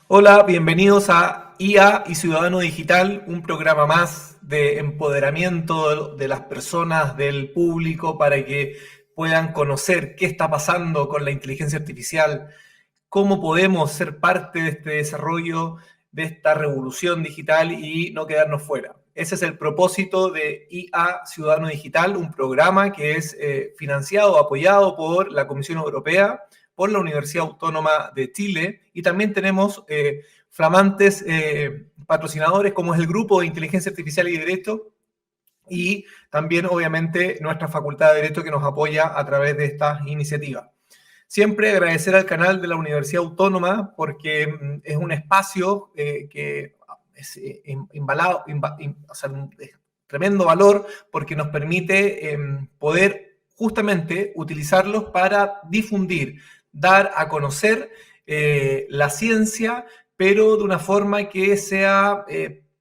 Hola, bienvenidos a IA y Ciudadano Digital, un programa más de empoderamiento de las personas, del público, para que puedan conocer qué está pasando con la inteligencia artificial, cómo podemos ser parte de este desarrollo, de esta revolución digital y no quedarnos fuera. Ese es el propósito de IA Ciudadano Digital, un programa que es financiado, apoyado por la Comisión Europea, por la Universidad Autónoma de Chile, y también tenemos flamantes patrocinadores como es el Grupo de Inteligencia Artificial y Derecho, y también obviamente nuestra Facultad de Derecho que nos apoya a través de estas iniciativas. Siempre agradecer al canal de la Universidad Autónoma porque es un espacio que es imbalado, o sea, es tremendo valor porque nos permite poder justamente utilizarlos para difundir, dar a conocer la ciencia, pero de una forma que sea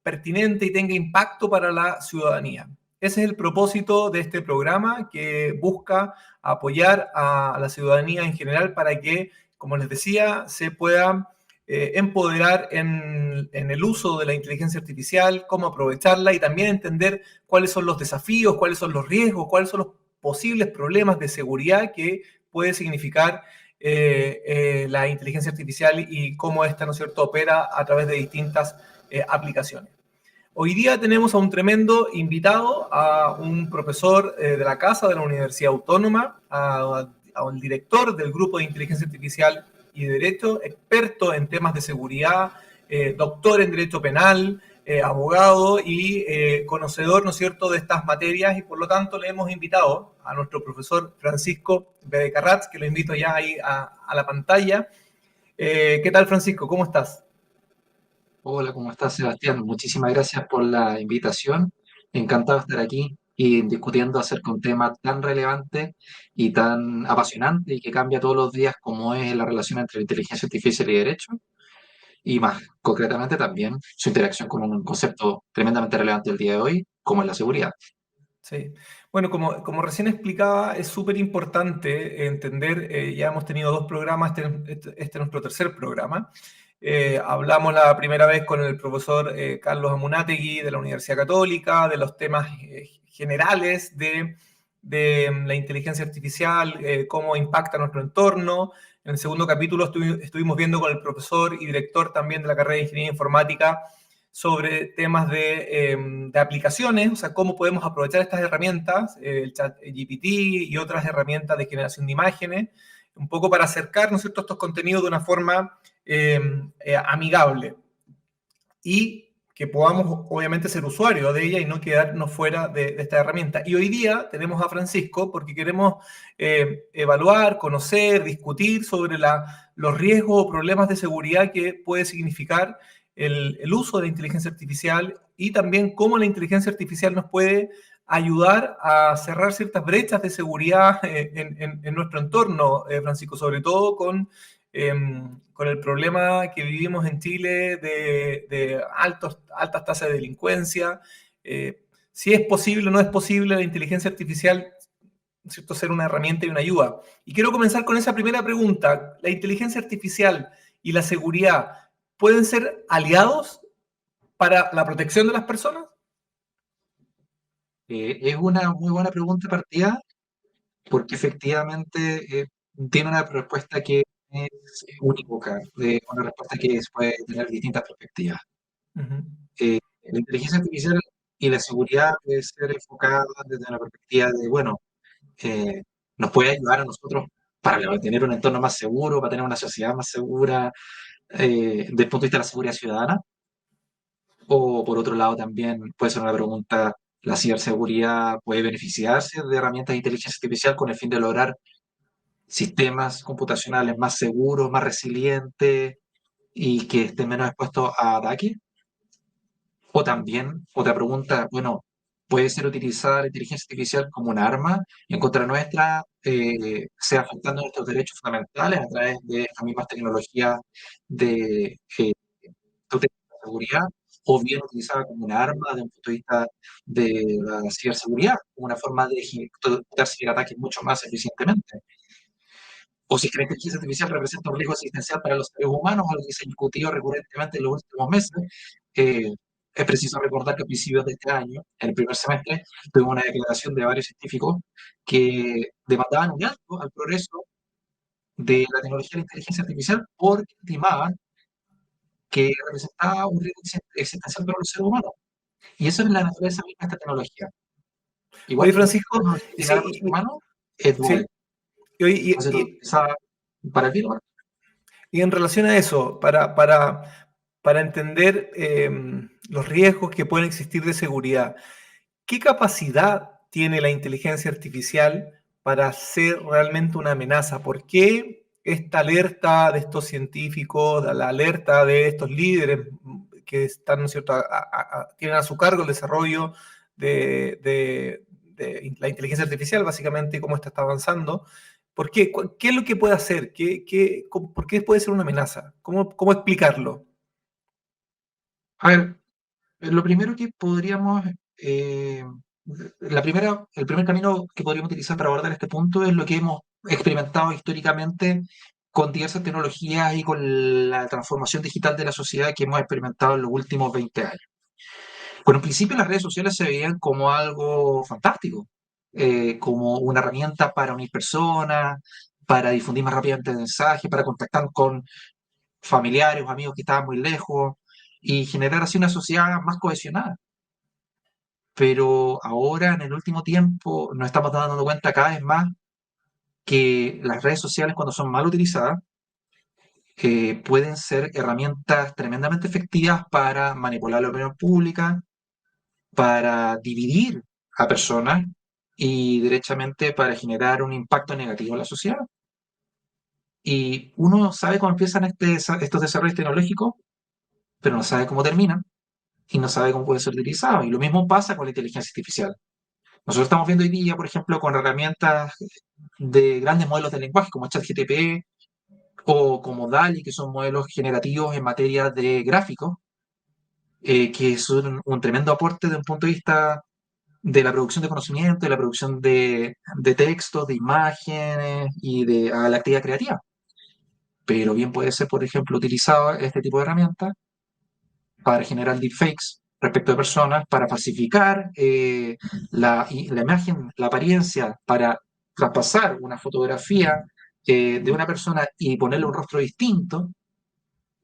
pertinente y tenga impacto para la ciudadanía. Ese es el propósito de este programa que busca apoyar a la ciudadanía en general para que, como les decía, se pueda empoderar en el uso de la inteligencia artificial, cómo aprovecharla y también entender cuáles son los desafíos, cuáles son los riesgos, cuáles son los posibles problemas de seguridad que puede significar la inteligencia artificial y cómo esta, ¿no es cierto?, opera a través de distintas aplicaciones. Hoy día tenemos a un tremendo invitado, a un profesor de la casa de la Universidad Autónoma, a un director del Grupo de Inteligencia Artificial y Derecho, experto en temas de seguridad, doctor en Derecho Penal, abogado y conocedor, ¿no es cierto?, de estas materias, y por lo tanto le hemos invitado a nuestro profesor Francisco Bedecarratz, que lo invito ya ahí a la pantalla. ¿Qué tal, Francisco? ¿Cómo estás? Hola, ¿cómo estás, Sebastián? Muchísimas gracias por la invitación. Encantado de estar aquí y discutiendo acerca de un tema tan relevante y tan apasionante y que cambia todos los días como es la relación entre inteligencia artificial y derecho y más concretamente también su interacción con un concepto tremendamente relevante el día de hoy, como es la seguridad. Sí. Bueno, como recién explicaba, es súper importante entender, ya hemos tenido dos programas, este es nuestro tercer programa. Hablamos la primera vez con el profesor Carlos Amunátegui de la Universidad Católica, de los temas generales de la inteligencia artificial, cómo impacta nuestro entorno. En el segundo capítulo estuvimos viendo con el profesor y director también de la carrera de Ingeniería Informática sobre temas de aplicaciones, o sea, cómo podemos aprovechar estas herramientas, el chat GPT y otras herramientas de generación de imágenes, un poco para acercar, ¿no es cierto?, estos contenidos de una forma amigable y que podamos obviamente ser usuarios de ella y no quedarnos fuera de esta herramienta. Y hoy día tenemos a Francisco porque queremos evaluar, conocer, discutir sobre los riesgos o problemas de seguridad que puede significar el uso de la inteligencia artificial y también cómo la inteligencia artificial nos puede ayudar a cerrar ciertas brechas de seguridad en nuestro entorno, Francisco, sobre todo con el problema que vivimos en Chile de altas tasas de delincuencia. Si es posible o no es posible la inteligencia artificial, ¿cierto?, ser una herramienta y una ayuda. Y quiero comenzar con esa primera pregunta. ¿La inteligencia artificial y la seguridad pueden ser aliados para la protección de las personas? Es una muy buena pregunta de partida porque efectivamente tiene una respuesta que es unívoca, una respuesta que puede tener distintas perspectivas. Uh -huh. La inteligencia artificial y la seguridad puede ser enfocada desde una perspectiva de, bueno, eh, nos puede ayudar a nosotros para tener un entorno más seguro, para tener una sociedad más segura, desde el punto de vista de la seguridad ciudadana. O por otro lado también puede ser una pregunta, ¿la ciberseguridad puede beneficiarse de herramientas de inteligencia artificial con el fin de lograr sistemas computacionales más seguros, más resilientes y que estén menos expuestos a ataques? O también, otra pregunta, bueno, ¿puede ser utilizada la inteligencia artificial como un arma en contra nuestra, sea afectando nuestros derechos fundamentales a través de estas mismas tecnologías de tutela de seguridad, o bien utilizada como un arma desde un punto de vista de la ciberseguridad, como una forma de ejecutar ciberataques mucho más eficientemente? o si es que la inteligencia artificial representa un riesgo existencial para los seres humanos, algo que se ha discutido recurrentemente en los últimos meses. Eh, es preciso recordar que a principios de este año, en el primer semestre, tuvimos una declaración de varios científicos que demandaban un alto al progreso de la tecnología de la inteligencia artificial porque estimaban que representaba un riesgo existencial para los seres humanos. Y eso es la naturaleza misma de esta tecnología. Igual Oye, que la Francisco, tecnología y, generada por el sí, ser humano, es dual. sí, y, Va a ser y- utilizada para el bien o para el mal. y en relación a eso, para entender los riesgos que pueden existir de seguridad, ¿qué capacidad tiene la inteligencia artificial para ser realmente una amenaza? ¿Por qué esta alerta de estos científicos, la alerta de estos líderes que están, ¿no es cierto?, tienen a su cargo el desarrollo de la inteligencia artificial, básicamente, y cómo esta está avanzando? ¿Por qué? ¿Qué es lo que puede hacer? ¿Por qué puede ser una amenaza? ¿Cómo explicarlo? A ver, lo primero que podríamos, el primer camino que podríamos utilizar para abordar este punto es lo que hemos experimentado históricamente con diversas tecnologías y con la transformación digital de la sociedad que hemos experimentado en los últimos 20 años. Bueno, en principio las redes sociales se veían como algo fantástico, como una herramienta para unir personas, para difundir más rápidamente mensajes, para contactar con familiares o amigos que estaban muy lejos y generar así una sociedad más cohesionada. Pero ahora, en el último tiempo, nos estamos dando cuenta cada vez más que las redes sociales, cuando son mal utilizadas, pueden ser herramientas tremendamente efectivas para manipular la opinión pública, para dividir a personas y derechamente para generar un impacto negativo en la sociedad. Y uno sabe cómo empiezan estos desarrollos tecnológicos, pero no sabe cómo terminan y no sabe cómo pueden ser utilizados. Y lo mismo pasa con la inteligencia artificial. Nosotros estamos viendo hoy día, por ejemplo, con herramientas de grandes modelos de lenguaje como ChatGPT o como DALI, que son modelos generativos en materia de gráficos, que son un tremendo aporte desde un punto de vista de la producción de conocimiento, de la producción de textos, de imágenes y de la actividad creativa. Pero bien puede ser, por ejemplo, utilizado este tipo de herramientas para generar deepfakes respecto de personas, para falsificar la imagen, la apariencia, para traspasar una fotografía de una persona y ponerle un rostro distinto,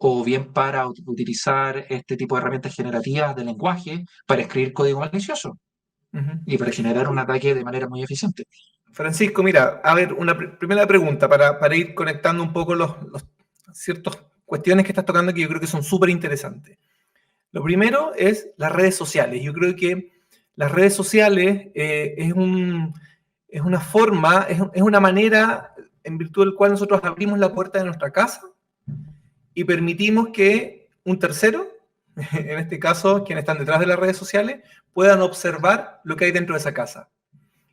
o bien para utilizar este tipo de herramientas generativas de lenguaje para escribir código malicioso Ujú. y para generar un ataque de manera muy eficiente. Francisco, mira, a ver, una primera pregunta para ir conectando un poco los ciertas cuestiones que estás tocando que yo creo que son súper interesantes. Lo primero es las redes sociales. Yo creo que las redes sociales es una forma, es una manera en virtud del cual nosotros abrimos la puerta de nuestra casa y permitimos que un tercero, en este caso quienes están detrás de las redes sociales, puedan observar lo que hay dentro de esa casa.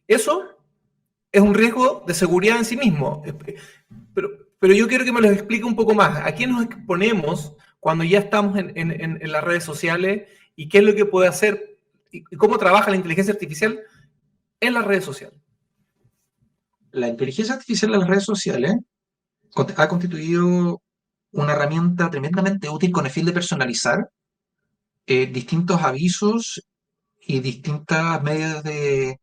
Eso es un riesgo de seguridad en sí mismo. Pero, pero yo quiero que me lo explique un poco más. ¿A qué nos exponemos cuando ya estamos en las redes sociales y qué es lo que puede hacer y cómo trabaja la inteligencia artificial en las redes sociales? La inteligencia artificial en las redes sociales ha constituido una herramienta tremendamente útil con el fin de personalizar distintos avisos y distintas medios de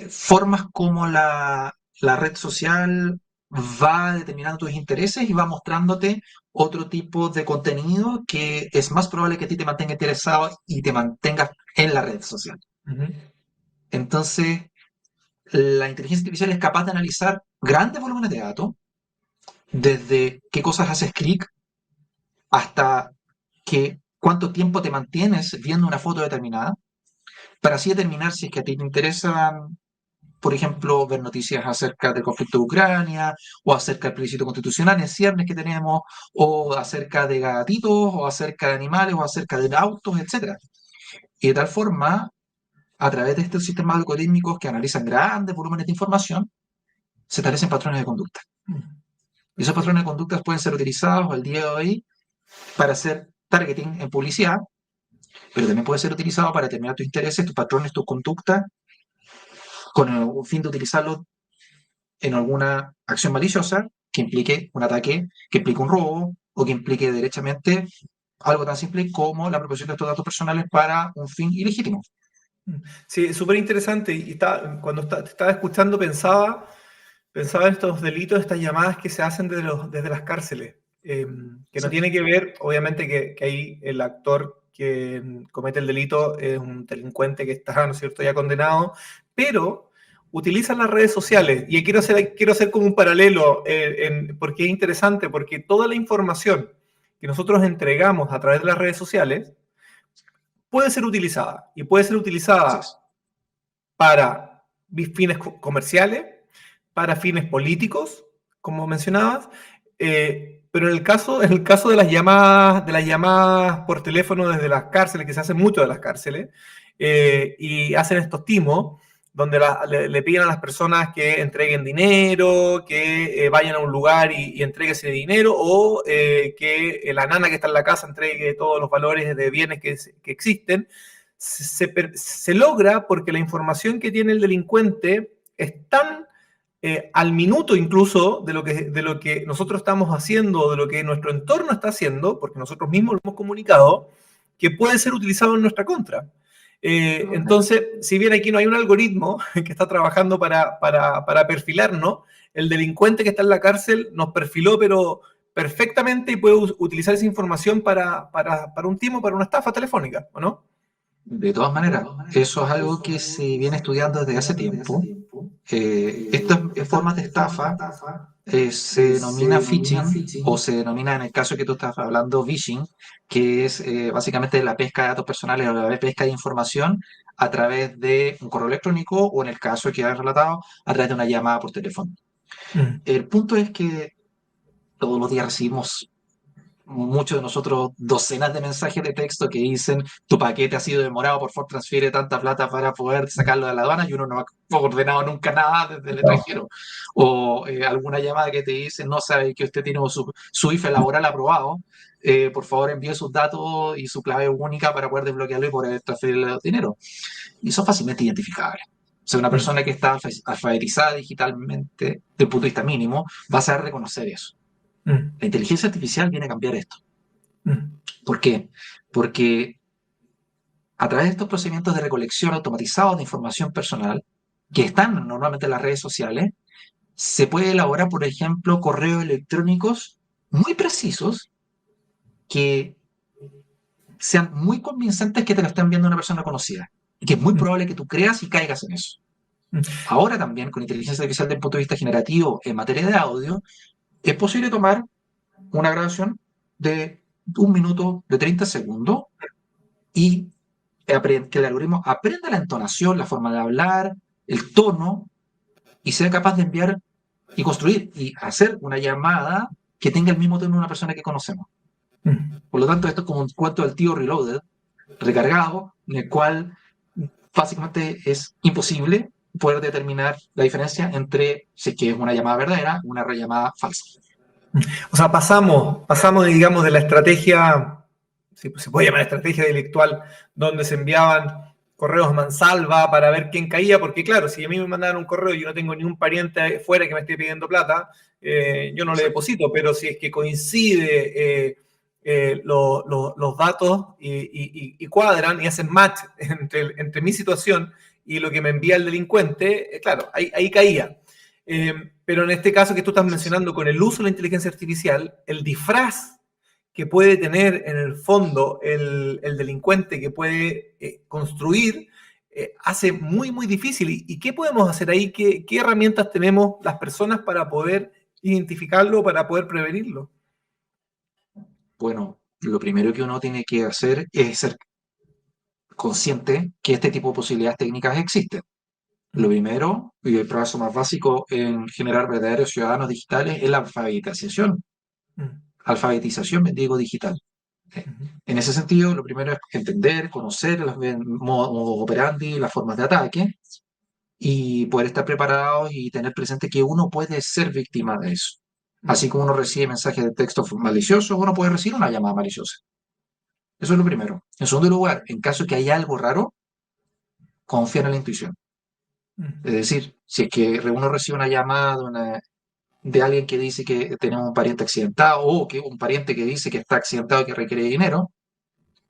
formas como la red social va determinando tus intereses y va mostrándote otro tipo de contenido que es más probable que a ti te mantenga interesado y te mantengas en la red social. Uh -huh. Entonces, la inteligencia artificial es capaz de analizar grandes volúmenes de datos, desde qué cosas haces clic hasta cuánto tiempo te mantienes viendo una foto determinada, para así determinar si es que a ti te interesan, por ejemplo, ver noticias acerca del conflicto de Ucrania, o acerca del plebiscito constitucional en ciernes que tenemos, o acerca de gatitos, o acerca de animales, o acerca de autos, etc. Y de tal forma, a través de estos sistemas algorítmicos que analizan grandes volúmenes de información, se establecen patrones de conducta. Y esos patrones de conducta pueden ser utilizados al día de hoy para hacer targeting en publicidad, pero también puede ser utilizado para determinar tus intereses, tus patrones, tus conductas, con el fin de utilizarlos en alguna acción maliciosa que implique un ataque, que implique un robo o que implique derechamente algo tan simple como la apropiación de estos datos personales para un fin ilegítimo. Sí, es súper interesante. Y cuando te estaba escuchando pensaba en estos delitos, estas llamadas que se hacen desde las cárceles, que no Sí. tiene que ver, obviamente, que ahí el actor que comete el delito es un delincuente que está, ¿no es cierto?, ya condenado, pero utilizan las redes sociales. Y quiero hacer como un paralelo, porque es interesante, porque toda la información que nosotros entregamos a través de las redes sociales puede ser utilizada, y puede ser Así utilizada es. para fines comerciales, para fines políticos, como mencionabas, pero en el caso de las llamadas por teléfono desde las cárceles, que se hacen mucho de las cárceles, y hacen estos timos, donde le piden a las personas que entreguen dinero, que vayan a un lugar y entreguen ese dinero, o que la nana que está en la casa entregue todos los valores de bienes que existen, se logra porque la información que tiene el delincuente es tan al minuto incluso de lo que nosotros estamos haciendo, de lo que nuestro entorno está haciendo, porque nosotros mismos lo hemos comunicado, que puede ser utilizado en nuestra contra. Entonces, si bien aquí no hay un algoritmo que está trabajando para perfilarnos, el delincuente que está en la cárcel nos perfiló, pero perfectamente, y puede utilizar esa información para un timo, para una estafa telefónica, ¿o no? De todas maneras, eso es algo que se viene estudiando desde hace tiempo. Estas formas de estafa se denomina phishing o se denomina, en el caso que tú estás hablando, vishing, que es básicamente la pesca de datos personales o la pesca de información a través de un correo electrónico o, en el caso que has relatado, a través de una llamada por teléfono. Mm. El punto es que todos los días recibimos, muchos de nosotros, docenas de mensajes de texto que dicen: tu paquete ha sido demorado, por favor transfiere tanta plata para poder sacarlo de la aduana, y uno no ha ordenado nunca nada desde el No. extranjero. O alguna llamada que te dice: no sabe que usted tiene su IFE laboral aprobado, por favor envíe sus datos y su clave única para poder desbloquearlo y poder transferirle el dinero. Y son fácilmente identificables. O sea, una Mm. persona que está alfabetizada digitalmente, desde el punto de vista mínimo, va a saber reconocer eso. Mm. La inteligencia artificial viene a cambiar esto. Mm. ¿Por qué? Porque a través de estos procedimientos de recolección automatizados de información personal, que están normalmente en las redes sociales, se puede elaborar, por ejemplo, correos electrónicos muy precisos que sean muy convincentes que te lo estén viendo una persona conocida. Y que es muy Mm. probable que tú creas y caigas en eso. Mm. Ahora también, con inteligencia artificial desde el punto de vista generativo en materia de audio, es posible tomar una grabación de 1 minuto, de 30 segundos, y que el algoritmo aprenda la entonación, la forma de hablar, el tono, y sea capaz de enviar y construir y hacer una llamada que tenga el mismo tono de una persona que conocemos. Mm. Por lo tanto, esto es como un cuento del tío Reloaded, recargado, en el cual básicamente es imposible poder determinar la diferencia entre si es que es una llamada verdadera o una rellamada falsa. O sea, digamos, de la estrategia, si se puede llamar estrategia delictual, donde se enviaban correos a mansalva para ver quién caía, porque claro, si a mí me mandaran un correo y yo no tengo ningún pariente fuera que me esté pidiendo plata, yo no le Exacto. deposito, pero si es que coincide los datos y cuadran y hacen match entre mi situación y lo que me envía el delincuente, claro, ahí caía. Pero en este caso que tú estás mencionando, con el uso de la inteligencia artificial, el disfraz que puede tener en el fondo el delincuente que puede construir, hace muy, muy difícil. ¿Y qué podemos hacer ahí? ¿Qué herramientas tenemos las personas para poder identificarlo, para poder prevenirlo? Bueno, lo primero que uno tiene que hacer es ser consciente que este tipo de posibilidades técnicas existen. Lo Mm. primero, y el paso más básico en generar verdaderos ciudadanos digitales, es la alfabetización. Mm. Alfabetización, digo, digital. Mm. En ese sentido, lo primero es entender, conocer los modos operandi, las formas de ataque, y poder estar preparados y tener presente que uno puede ser víctima de eso. Así Mm. como uno recibe mensajes de texto maliciosos, uno puede recibir una llamada maliciosa. Eso es lo primero. En segundo lugar, en caso que haya algo raro, confía en la intuición. Mm. Es decir, si es que uno recibe una llamada de alguien que dice que tenemos un pariente accidentado o que un pariente que dice que está accidentado y que requiere dinero,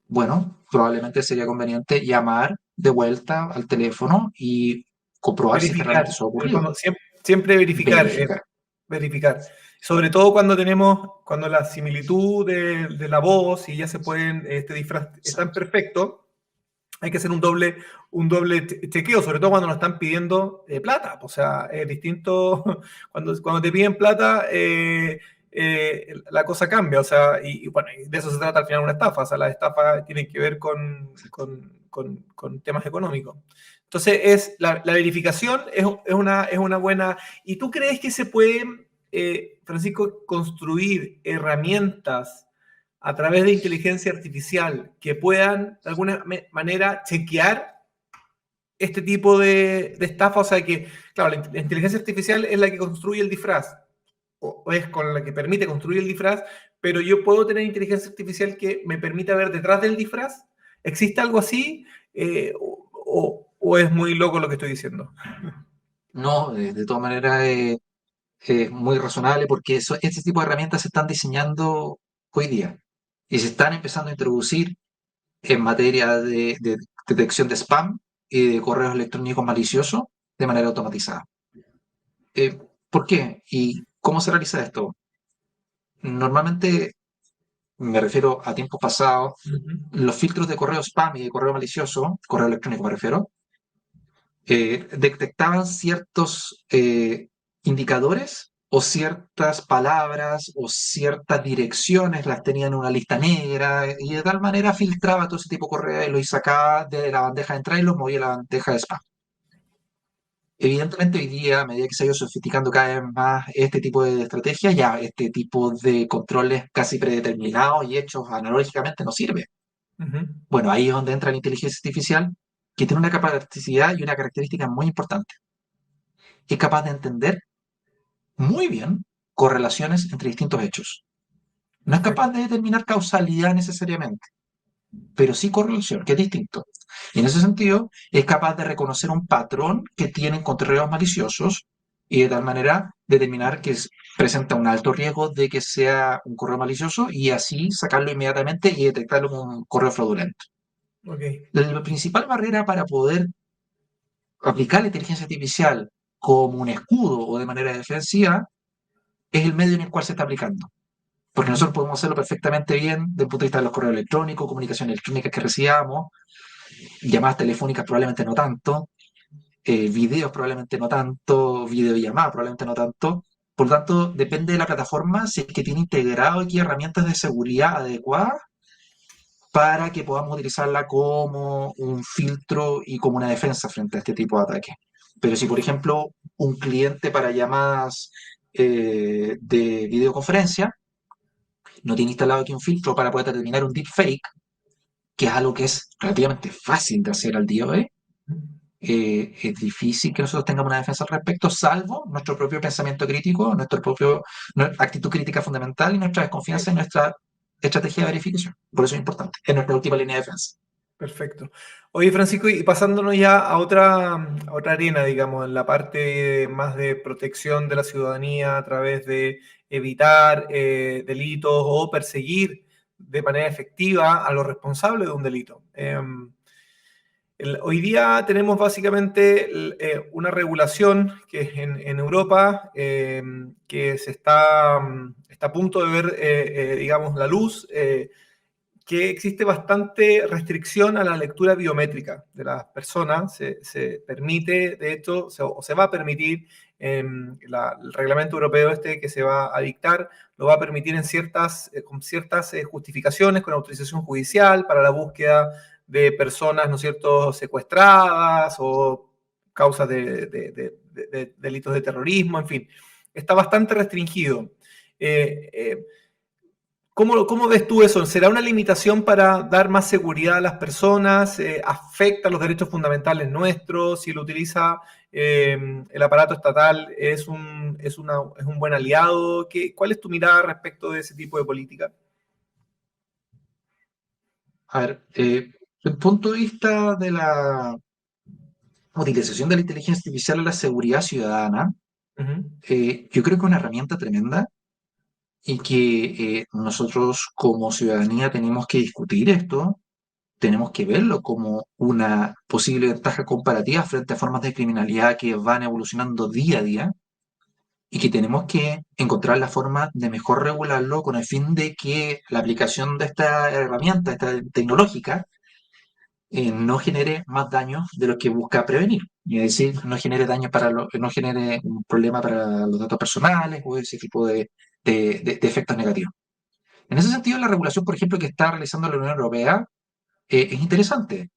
bueno, probablemente sería conveniente llamar de vuelta al teléfono y comprobar si es que realmente Verificar. eso ha En el ocurrido. fondo, siempre verificar. Verificar. Verificar. Sobre todo cuando cuando la similitud de la voz y ya se pueden, este disfraz es tan Exacto. perfecto, hay que hacer un doble chequeo, sobre todo cuando nos están pidiendo plata. O sea, es distinto cuando te piden plata, la cosa cambia. O sea, y bueno, y de eso se trata al final una estafa. O sea, las estafas tienen que ver con temas económicos. Entonces, la verificación es una buena. ¿Y tú crees que se pueden, Francisco, construir herramientas a través de inteligencia artificial que puedan de alguna manera chequear este tipo de estafa? O sea que, claro, la inteligencia artificial es la que construye el disfraz, o es con la que permite construir el disfraz, pero yo puedo tener inteligencia artificial que me permita ver detrás del disfraz. ¿Existe algo así? ¿O es muy loco lo que estoy diciendo? No, de todas maneras es muy razonable porque este tipo de herramientas se están diseñando hoy día y se están empezando a introducir en materia de detección de spam y de correos electrónicos maliciosos de manera automatizada. Eh, ¿Por qué? ¿Y cómo se realiza esto? Normalmente, me refiero a tiempos pasados, Ujú. los filtros de correo spam y de correo malicioso, correo electrónico me refiero, detectaban ciertos indicadores o ciertas palabras o ciertas direcciones, las tenían en una lista negra y de tal manera filtraba todo ese tipo de correo y los sacaba de la bandeja de entrada y los movía a la bandeja de spam. Evidentemente hoy día, a medida que se ha ido sofisticando cada vez más este tipo de estrategias, ya este tipo de controles casi predeterminados y hechos analógicamente no sirve. Ujú. Bueno, ahí es donde entra la inteligencia artificial, que tiene una capacidad y una característica muy importante. Es capaz de entender muy bien correlaciones entre distintos hechos. No es capaz Perfecto. de determinar causalidad necesariamente, pero sí correlación, que es distinto. Y en ese sentido, es capaz de reconocer un patrón que tienen correos maliciosos y de tal manera determinar que presenta un alto riesgo de que sea un correo malicioso y así sacarlo inmediatamente y detectarlo como un correo fraudulento. Ok. La principal barrera para poder aplicar la inteligencia artificial como un escudo o de manera defensiva es el medio en el cual se está aplicando. Porque Ujú. nosotros podemos hacerlo perfectamente bien desde el punto de vista de los correos electrónicos, comunicación electrónica que recibamos, llamadas telefónicas probablemente no tanto, videos probablemente no tanto, videollamadas probablemente no tanto. Por lo tanto, depende de la plataforma si es que tiene integrado aquí herramientas de seguridad adecuadas para que podamos utilizarla como un filtro y como una defensa frente a este tipo de ataques. Pero si, por ejemplo, un cliente para llamadas de videoconferencia no tiene instalado aquí un filtro para poder determinar un deepfake, que es algo que es relativamente fácil de hacer al día de hoy, es difícil que nosotros tengamos una defensa al respecto, salvo nuestro propio pensamiento crítico, nuestra actitud crítica fundamental y nuestra desconfianza en nuestra estrategia de verificación. Por eso es importante. Es nuestra última línea de defensa. Perfecto. Oye, Francisco, y pasándonos ya a otra arena, digamos, en la parte más de protección de la ciudadanía a través de evitar delitos o perseguir de manera efectiva a los responsables de un delito. Hoy día tenemos básicamente una regulación que es en Europa, que está a punto de ver, digamos, la luz, que existe bastante restricción a la lectura biométrica de las personas. Se permite, de hecho, o se va a permitir, el reglamento europeo este que se va a dictar, lo va a permitir con ciertas justificaciones, con autorización judicial para la búsqueda de personas, ¿no es cierto?, secuestradas o causas de delitos de terrorismo, en fin. Está bastante restringido. Eh, eh, ¿Cómo ves tú eso? ¿Será una limitación para dar más seguridad a las personas? ¿Afecta los derechos fundamentales nuestros? Si lo utiliza el aparato estatal, ¿es un buen aliado? ¿Cuál es tu mirada respecto de ese tipo de política? A ver, desde el punto de vista de la utilización de la inteligencia artificial en la seguridad ciudadana, Ujú. yo creo que es una herramienta tremenda y que nosotros como ciudadanía tenemos que discutir esto, tenemos que verlo como una posible ventaja comparativa frente a formas de criminalidad que van evolucionando día a día y que tenemos que encontrar la forma de mejor regularlo con el fin de que la aplicación de esta herramienta, esta tecnológica, no genere más daños de lo que busca prevenir. Y es decir, no genere daño no genere un problema para los datos personales o ese tipo de efectos negativos. En ese sentido, la regulación, por ejemplo, que está realizando la Unión Europea es interesante.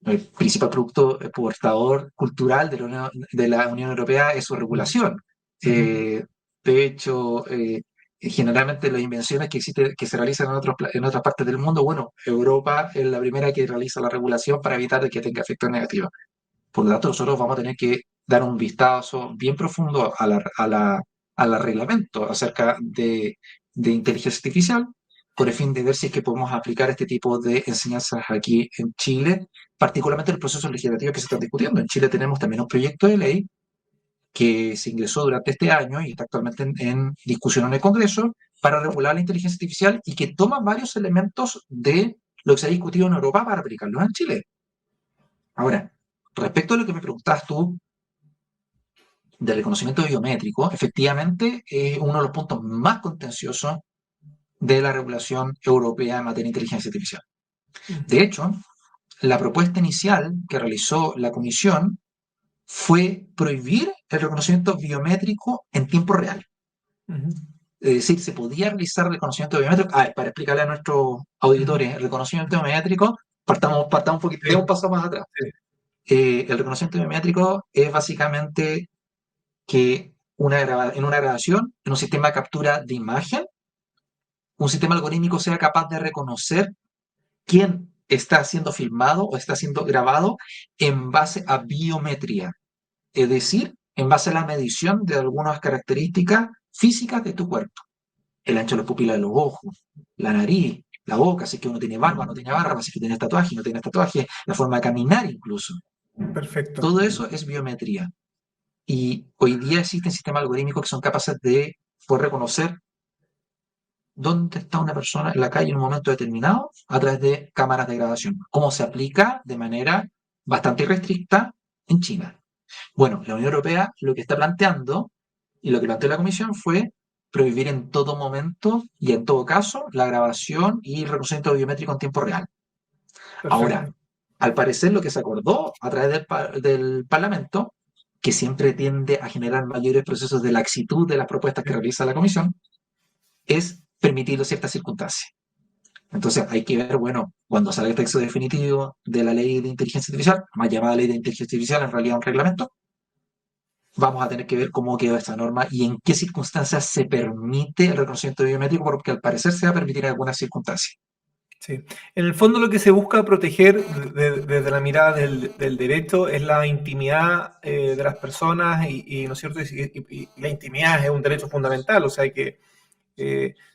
El principal producto exportador cultural de la Unión Europea es su regulación. Ujú. Eh, de hecho, generalmente las invenciones que existen, que se realizan en otras partes del mundo, bueno, Europa es la primera que realiza la regulación para evitar que tenga efectos negativos. Por lo tanto, nosotros vamos a tener que dar un vistazo bien profundo al reglamento acerca de inteligencia artificial, con el fin de ver si es que podemos aplicar este tipo de enseñanzas aquí en Chile, particularmente en el proceso legislativo que se está discutiendo. En Chile tenemos también un proyecto de ley que se ingresó durante este año y está actualmente en discusión en el Congreso para regular la inteligencia artificial y que toma varios elementos de lo que se ha discutido en Europa para aplicarlos en Chile. Ahora, respecto a lo que me preguntabas tú del reconocimiento biométrico, efectivamente es uno de los puntos más contenciosos de la regulación europea en materia de inteligencia artificial. Ujú. De hecho, la propuesta inicial que realizó la Comisión fue prohibir el reconocimiento biométrico en tiempo real. Ujú. Es decir, se podía realizar reconocimiento biométrico. Para explicarle a nuestros Ujú. auditores, el reconocimiento biométrico, partamos un poquito, de un Sí, paso más atrás. sí. El reconocimiento biométrico es básicamente que en una grabación, en un sistema de captura de imagen, un sistema algorítmico sea capaz de reconocer quién está siendo filmado o está siendo grabado en base a biometría, es decir, en base a la medición de algunas características físicas de tu cuerpo. El ancho de las pupilas de los ojos, la nariz, la boca, si es que uno tiene barba, no tiene barba, si es que tiene tatuaje, no tiene tatuaje, la forma de caminar incluso. Perfecto. Todo eso es biometría. Y hoy día existen sistemas algorítmicos que son capaces de poder reconocer dónde está una persona en la calle en un momento determinado a través de cámaras de grabación, como se aplica de manera bastante irrestricta en China. Bueno, la Unión Europea lo que está planteando y lo que planteó la Comisión fue prohibir en todo momento y en todo caso la grabación y el reconocimiento biométrico en tiempo real. Ahora, Perfecto. al parecer lo que se acordó a través del Parlamento, que siempre tiende a generar mayores procesos de laxitud de las propuestas que Sí. realiza la Comisión, es permitirlo ciertas circunstancias. Entonces hay que ver, bueno, cuando salga el texto definitivo de la ley de inteligencia artificial, más llamada ley de inteligencia artificial, en realidad un reglamento, vamos a tener que ver cómo quedó esta norma y en qué circunstancias se permite el reconocimiento biométrico, porque al parecer se va a permitir en algunas circunstancias. Sí. En el fondo lo que se busca proteger desde la mirada del derecho es la intimidad de las personas ¿no es cierto? Y la intimidad es un derecho fundamental, o sea que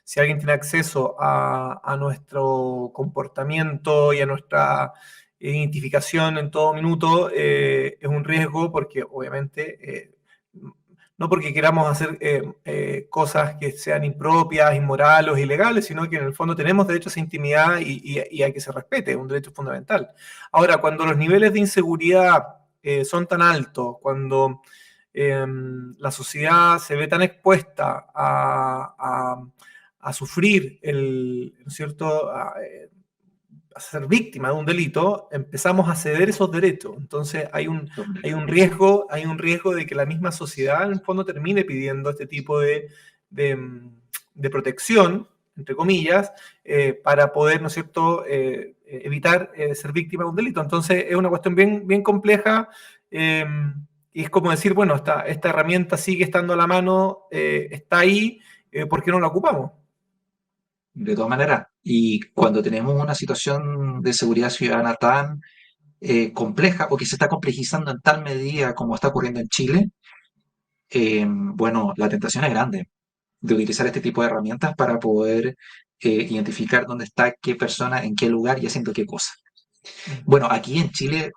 si alguien tiene acceso a nuestro comportamiento y a nuestra identificación en todo minuto, es un riesgo porque obviamente no porque queramos hacer cosas que sean impropias, inmorales o ilegales, sino que en el fondo tenemos derecho a esa intimidad y a que se respete, es un derecho fundamental. Ahora, cuando los niveles de inseguridad son tan altos, cuando la sociedad se ve tan expuesta a sufrir ¿no es cierto? A ser víctima de un delito, empezamos a ceder esos derechos. Entonces hay un riesgo de que la misma sociedad en el fondo termine pidiendo este tipo de protección, entre comillas, para poder, ¿no es cierto?, evitar ser víctima de un delito. Entonces es una cuestión bien compleja y es como decir, bueno, esta herramienta sigue estando a la mano, está ahí, ¿por qué no la ocupamos? De todas maneras, y cuando tenemos una situación de seguridad ciudadana tan compleja o que se está complejizando en tal medida como está ocurriendo en Chile, bueno, la tentación es grande de utilizar este tipo de herramientas para poder identificar dónde está qué persona, en qué lugar y haciendo qué cosa. Mm. Bueno, aquí en Chile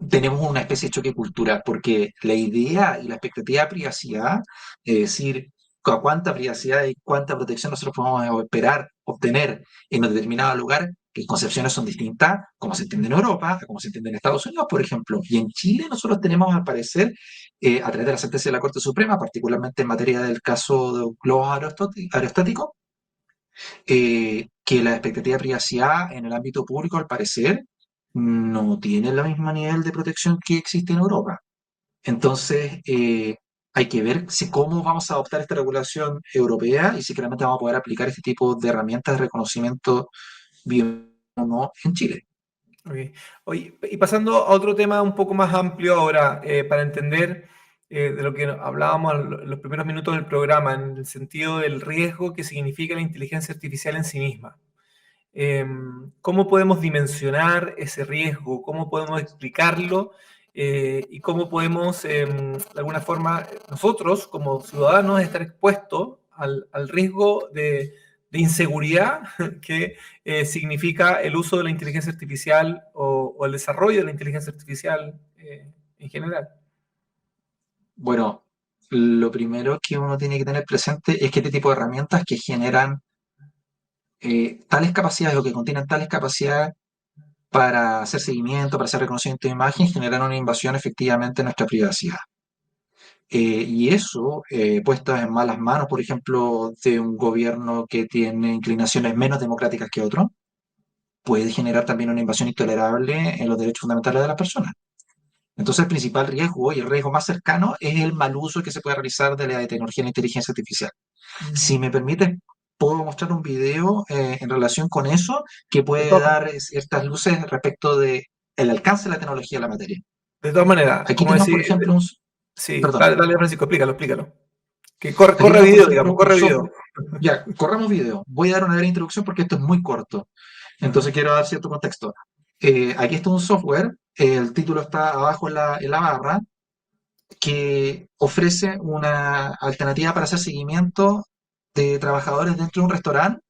tenemos una especie de choque cultural, porque la idea y la expectativa de privacidad, es decir, a cuánta privacidad y cuánta protección nosotros podemos esperar obtener en un determinado lugar, que concepciones son distintas, como se entiende en Europa, a como se entiende en Estados Unidos, por ejemplo. Y en Chile nosotros tenemos, al parecer, a través de la sentencia de la Corte Suprema, particularmente en materia del caso de globos aerostáticos, que la expectativa de privacidad en el ámbito público, al parecer, no tiene el mismo nivel de protección que existe en Europa. Entonces, hay que ver cómo vamos a adoptar esta regulación europea y si realmente vamos a poder aplicar este tipo de herramientas de reconocimiento bio o no en Chile. Ok. Oye, y pasando a otro tema un poco más amplio ahora, para entender de lo que hablábamos en los primeros minutos del programa, en el sentido del riesgo que significa la inteligencia artificial en sí misma. ¿Cómo podemos dimensionar ese riesgo? ¿Cómo podemos explicarlo? ¿Y cómo podemos, de alguna forma, nosotros como ciudadanos estar expuestos al riesgo de inseguridad que significa el uso de la inteligencia artificial o el desarrollo de la inteligencia artificial en general? Bueno, lo primero que uno tiene que tener presente es que este tipo de herramientas que generan tales capacidades o que contienen tales capacidades para hacer seguimiento, para hacer reconocimiento de imagen, generan una invasión efectivamente en nuestra privacidad. Y eso, puestas en malas manos, por ejemplo, de un gobierno que tiene inclinaciones menos democráticas que otro, puede generar también una invasión intolerable en los derechos fundamentales de las personas. Entonces, el principal riesgo y el riesgo más cercano es el mal uso que se puede realizar de la tecnología y la inteligencia artificial. Si me permite, puedo mostrar un video en relación con eso que De puede todas, dar ciertas luces respecto de el alcance de la tecnología en la materia. de todas maneras, Aquí como tenemos, por decir, ejemplo, sí, perdón, dale, dale, Francisco, explícalo, explícalo. Que corre, aquí corre tenemos, por video, digamos, ejemplo, un corre video. software. Ya, corramos video. Voy a dar una breve introducción porque esto es muy corto. Ajá. Entonces quiero dar cierto contexto. Aquí está un software, el título está abajo en la barra, que ofrece una alternativa para hacer seguimiento de trabajadores dentro de un restaurante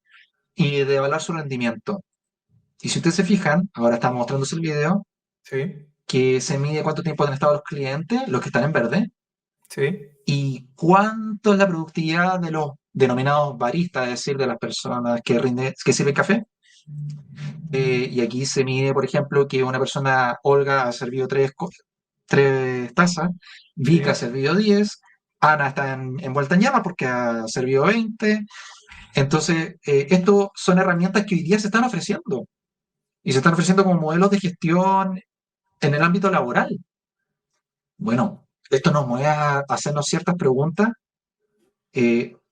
y de evaluar su rendimiento. Y si ustedes se fijan, ahora estamos mostrándose el video, Sí, que se mide cuánto tiempo han estado los clientes, los que están en verde, sí, y cuánto es la productividad de los denominados baristas, es decir, de las personas que sirven café. Y aquí se mide, por ejemplo, que una persona, Olga, ha servido tres tazas, Vika ha sí. servido 10, Ana está envuelta en llamas porque ha servido 20. Entonces, esto son herramientas que hoy día se están ofreciendo y se están ofreciendo como modelos de gestión en el ámbito laboral. Bueno, esto nos mueve a hacernos ciertas preguntas.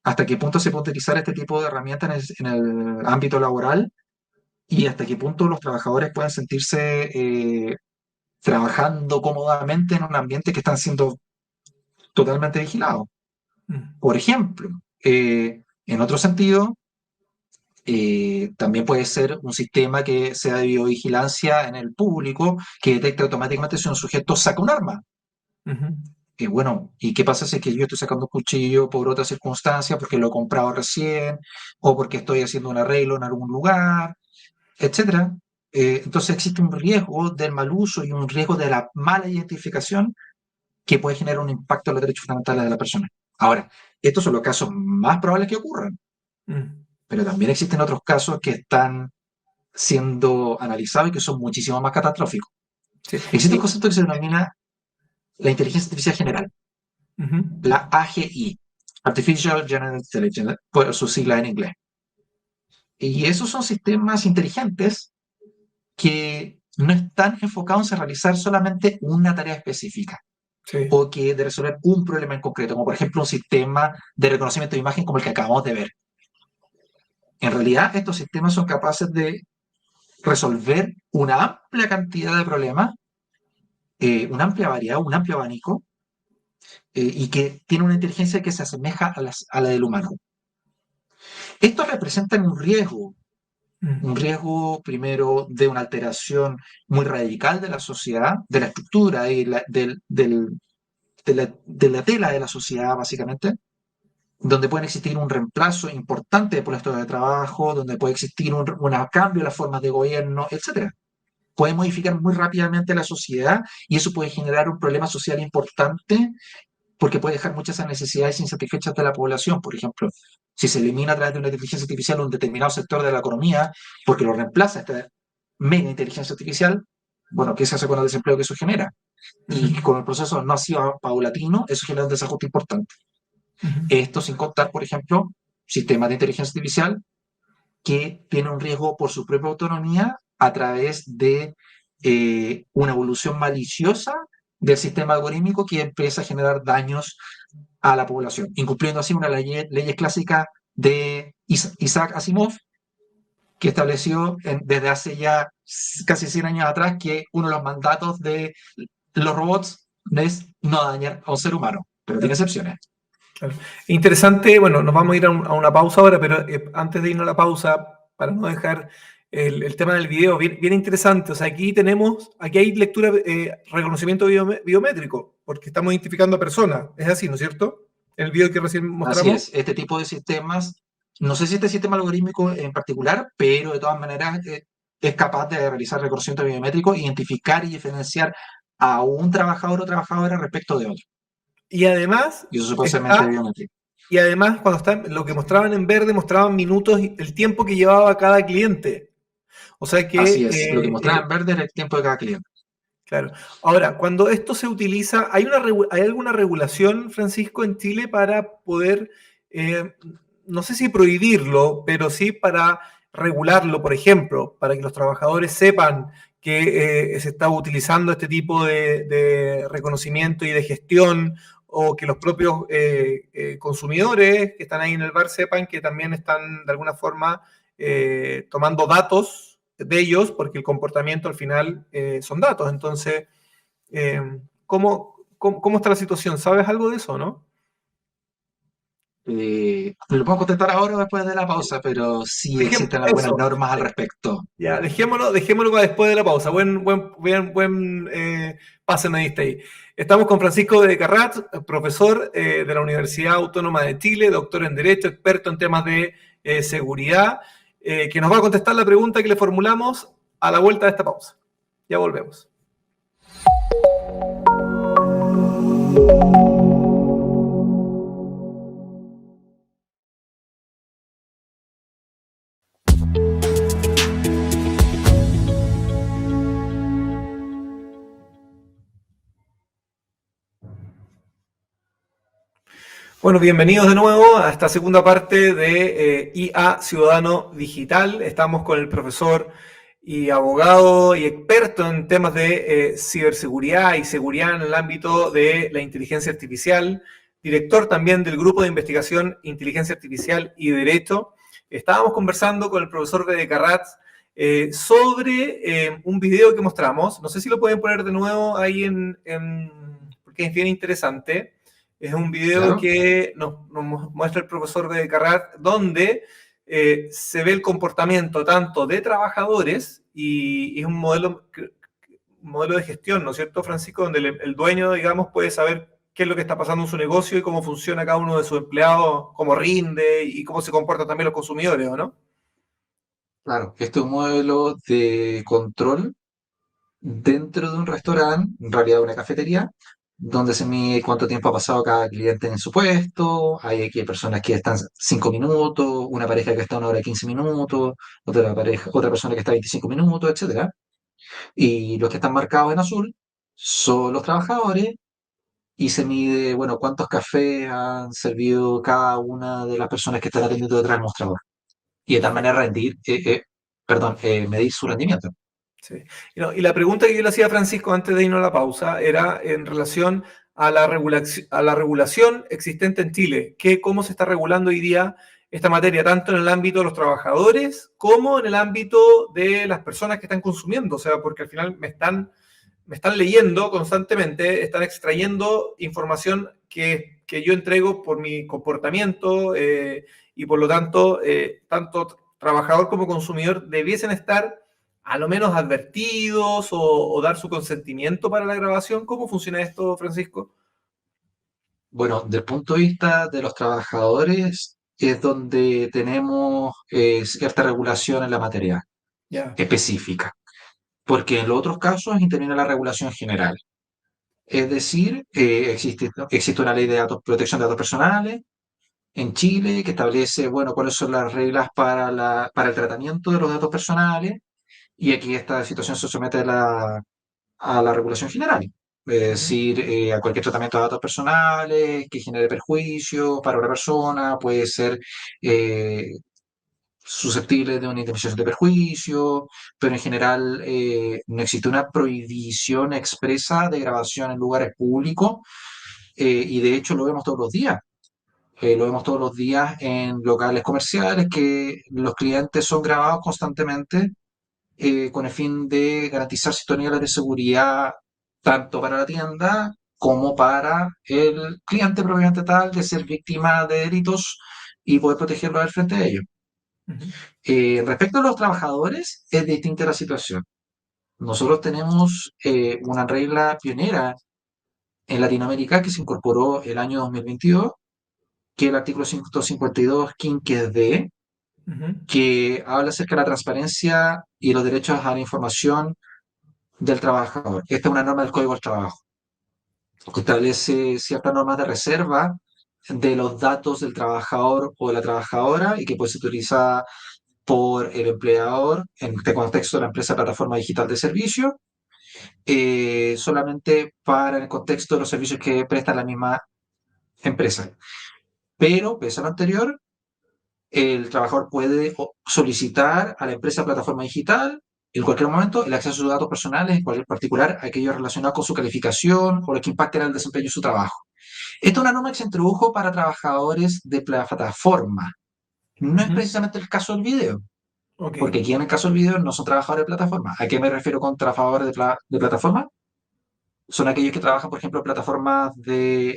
¿Hasta qué punto se puede utilizar este tipo de herramientas en el ámbito laboral? ¿Y hasta qué punto los trabajadores pueden sentirse trabajando cómodamente en un ambiente que están siendo totalmente vigilados? Mm, Por ejemplo, en otro sentido, también puede ser un sistema que sea de videovigilancia en el público que detecte automáticamente si un sujeto saca un arma. ujú, Bueno, ¿y qué pasa si es que yo estoy sacando un cuchillo por otra circunstancia, porque lo he comprado recién, o porque estoy haciendo un arreglo en algún lugar, etcétera? Entonces existe un riesgo del mal uso y un riesgo de la mala identificación que puede generar un impacto en los derechos fundamentales de la persona. Ahora, estos son los casos más probables que ocurran, mm. pero también existen otros casos que están siendo analizados y que son muchísimo más catastróficos. Sí. Existe un concepto que se denomina la inteligencia artificial general, Ujú, la AGI, Artificial General Intelligence, por sus siglas en inglés. Y esos son sistemas inteligentes que no están enfocados en realizar solamente una tarea específica sí. o que de resolver un problema en concreto, como por ejemplo un sistema de reconocimiento de imagen como el que acabamos de ver. En realidad, estos sistemas son capaces de resolver una amplia cantidad de problemas, una amplia variedad, un amplio abanico, y que tiene una inteligencia que se asemeja a la del humano. Esto representa un Mm, riesgo primero de una alteración muy radical de la sociedad, de la estructura y de la tela de la sociedad, básicamente, donde puede existir un reemplazo importante de puestos de trabajo, donde puede existir un cambio en las formas de gobierno, etcétera. puede modificar muy rápidamente la sociedad y eso puede generar un problema social importante porque puede dejar muchas necesidades insatisfechas de la población. Por ejemplo, si se elimina a través de una inteligencia artificial un determinado sector de la economía porque lo reemplaza esta mega inteligencia artificial, bueno, ¿qué se hace con el desempleo que eso genera? Y Ujú, con el proceso no ha sido paulatino, eso genera un desajuste importante. ujú. Esto sin contar, por ejemplo, sistemas de inteligencia artificial que tienen un riesgo por su propia autonomía a través de una evolución maliciosa del sistema algorítmico que empieza a generar daños a la población, incumpliendo así una ley clásica de Isaac Asimov, que estableció desde hace ya casi 100 años atrás que uno de los mandatos de los robots es no dañar a un ser humano, pero tiene Claro, excepciones. claro. Interesante, bueno, nos vamos a ir a una pausa ahora, pero antes de irnos a la pausa, para no dejar el tema del video, bien, bien interesante. O sea, aquí hay lectura, reconocimiento biométrico, porque estamos identificando a personas. Es así, ¿no es cierto? En el video que recién Así mostramos. es, este tipo de sistemas, no sé si este sistema algorítmico en particular, pero de todas maneras es capaz de realizar reconocimiento biométrico, identificar y diferenciar a un trabajador o trabajadora respecto de otro. Y además, Y eso se puede hacer mediante está biométrica. Y además, cuando lo que mostraban en verde, mostraban minutos, el tiempo que llevaba cada cliente. O sea Así que, es, lo que mostraba en verde era el tiempo de cada cliente. claro. Ahora, cuando esto se utiliza, ¿hay alguna regulación, Francisco, en Chile para poder, eh, no sé si prohibirlo, pero sí para regularlo, por ejemplo, para que los trabajadores sepan que se está utilizando este tipo de reconocimiento y de gestión, o que los propios consumidores que están ahí en el bar sepan que también están de alguna forma tomando datos de ellos, porque el comportamiento al final son datos. Entonces, eh, ¿cómo está la situación? ¿Sabes algo de eso, no? Lo puedo contestar ahora o después de la pausa, pero sí existen algunas Eso. normas al respecto. Ya, dejémoslo para después de la pausa. Buen pase me diste ahí. Estamos con Francisco de Carrat, profesor de la Universidad Autónoma de Chile, doctor en Derecho, experto en temas de seguridad, que nos va a contestar la pregunta que le formulamos a la vuelta de esta pausa. Ya volvemos. Bueno, bienvenidos de nuevo a esta segunda parte de IA Ciudadano Digital. Estamos con el profesor y abogado y experto en temas de ciberseguridad y seguridad en el ámbito de la inteligencia artificial, director también del Grupo de Investigación Inteligencia Artificial y Derecho. Estábamos conversando con el profesor Bede Carrat sobre un video que mostramos. No sé si lo pueden poner de nuevo ahí porque es bien interesante. Es un video Claro. que nos muestra el profesor de Carrat, donde se ve el comportamiento tanto de trabajadores y es un modelo de gestión, ¿no es cierto, Francisco? Donde el dueño, digamos, puede saber qué es lo que está pasando en su negocio y cómo funciona cada uno de sus empleados, cómo rinde y cómo se comportan también los consumidores, ¿o no? Claro, este es un modelo de control dentro de un restaurante, en realidad una cafetería, donde se mide cuánto tiempo ha pasado cada cliente en su puesto. Hay aquí personas que están 5 minutos, una pareja que está 1 hora y 15 minutos, otra persona que está 25 minutos, etcétera. Y los que están marcados en azul son los trabajadores y se mide, bueno, cuántos cafés han servido cada una de las personas que están atendiendo detrás del mostrador. Y de tal manera medir su rendimiento. Sí. Y la pregunta que yo le hacía a Francisco antes de irnos a la pausa era en relación a la regulación existente en Chile, cómo se está regulando hoy día esta materia, tanto en el ámbito de los trabajadores como en el ámbito de las personas que están consumiendo. O sea, porque al final me están leyendo constantemente, están extrayendo información que yo entrego por mi comportamiento y por lo tanto, tanto trabajador como consumidor debiesen estar a lo menos advertidos o dar su consentimiento para la grabación. ¿Cómo funciona esto, Francisco? Bueno, del punto de vista de los trabajadores es donde tenemos cierta regulación en la materia Ya. específica. porque en los otros casos interviene la regulación general. Es decir, existe una ley de protección de datos personales en Chile que establece, bueno, cuáles son las reglas para el tratamiento de los datos personales, y aquí esta situación se somete a la regulación general. Es Ujú. decir, a cualquier tratamiento de datos personales que genere perjuicio para una persona puede ser eh, susceptible de una indemnización de perjuicio, pero en general no existe una prohibición expresa de grabación en lugares públicos, y de hecho lo vemos todos los días. Lo vemos todos los días en locales comerciales que los clientes son grabados constantemente con el fin de garantizar ciertos niveles de seguridad tanto para la tienda como para el cliente propiamente tal, de ser víctima de delitos y poder protegerlo al frente de ellos. Ujú. Respecto a los trabajadores, es distinta la situación. Nosotros tenemos una regla pionera en Latinoamérica que se incorporó el año 2022, que es el artículo 152 quinques D, Ujú. que habla acerca de la transparencia y los derechos a la información del trabajador. Esta es una norma del Código del Trabajo, que establece ciertas normas de reserva de los datos del trabajador o de la trabajadora y que puede ser utilizada por el empleador en este contexto de la empresa plataforma digital de servicio, solamente para el contexto de los servicios que presta la misma empresa. Pero, pese a lo anterior, el trabajador puede solicitar a la empresa plataforma digital en cualquier momento el acceso a sus datos personales, en cualquier particular, aquellos relacionados con su calificación o los que impacten el desempeño de su trabajo. Esta es una norma que se introdujo para trabajadores de plataforma. No es Ujú. precisamente el caso del video, Ok. porque aquí en el caso del video no son trabajadores de plataforma. ¿A qué me refiero con trabajadores de plataforma? Son aquellos que trabajan, por ejemplo, en plataformas de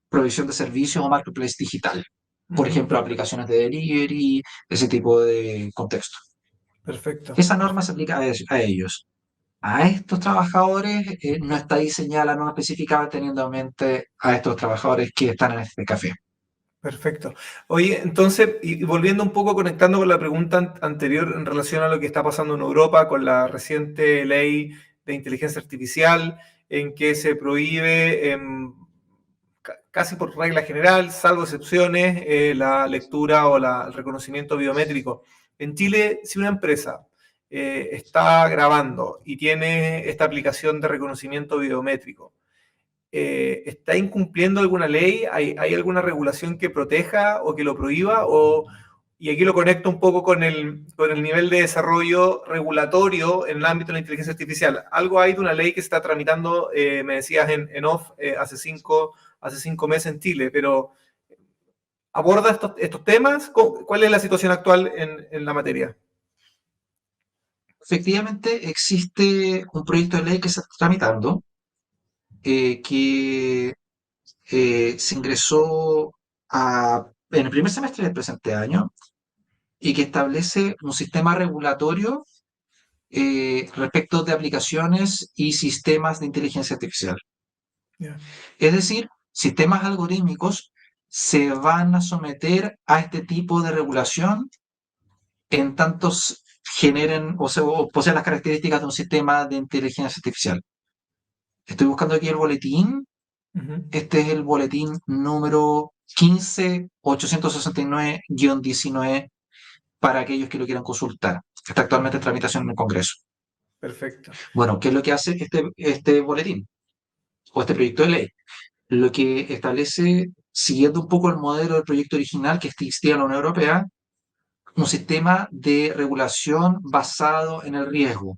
provisión de servicios o marketplace digital. Por Ujú. ejemplo, aplicaciones de delivery, ese tipo de contexto. Perfecto, Esa norma se perfecto. aplica a ellos. A estos trabajadores no está diseñada la norma específica teniendo en mente a estos trabajadores que están en este café. Perfecto. Oye, entonces, y volviendo un poco, conectando con la pregunta anterior en relación a lo que está pasando en Europa con la reciente ley de inteligencia artificial, en que se prohíbe, casi por regla general, salvo excepciones, la lectura o el reconocimiento biométrico. En Chile, si una empresa está grabando y tiene esta aplicación de reconocimiento biométrico, ¿está incumpliendo alguna ley? ¿Hay alguna regulación que proteja o que lo prohíba? Y aquí lo conecto un poco con el nivel de desarrollo regulatorio en el ámbito de la inteligencia artificial. Algo hay de una ley que se está tramitando, me decías en off, hace 5 meses en Chile, pero ¿aborda estos temas? ¿Cuál es la situación actual en la materia? Efectivamente, existe un proyecto de ley que se está tramitando, que se ingresó en el primer semestre del presente año y que establece un sistema regulatorio respecto de aplicaciones y sistemas de inteligencia artificial. Yeah. Es decir, sistemas algorítmicos se van a someter a este tipo de regulación en tanto generen o poseen las características de un sistema de inteligencia artificial. Estoy buscando aquí el boletín. Uh-huh. Este es el boletín número 15869-19 para aquellos que lo quieran consultar. Está actualmente en tramitación en el Congreso. Perfecto. Bueno, ¿qué es lo que hace este boletín o este proyecto de ley? Lo que establece, siguiendo un poco el modelo del proyecto original que existía en la Unión Europea, un sistema de regulación basado en el riesgo.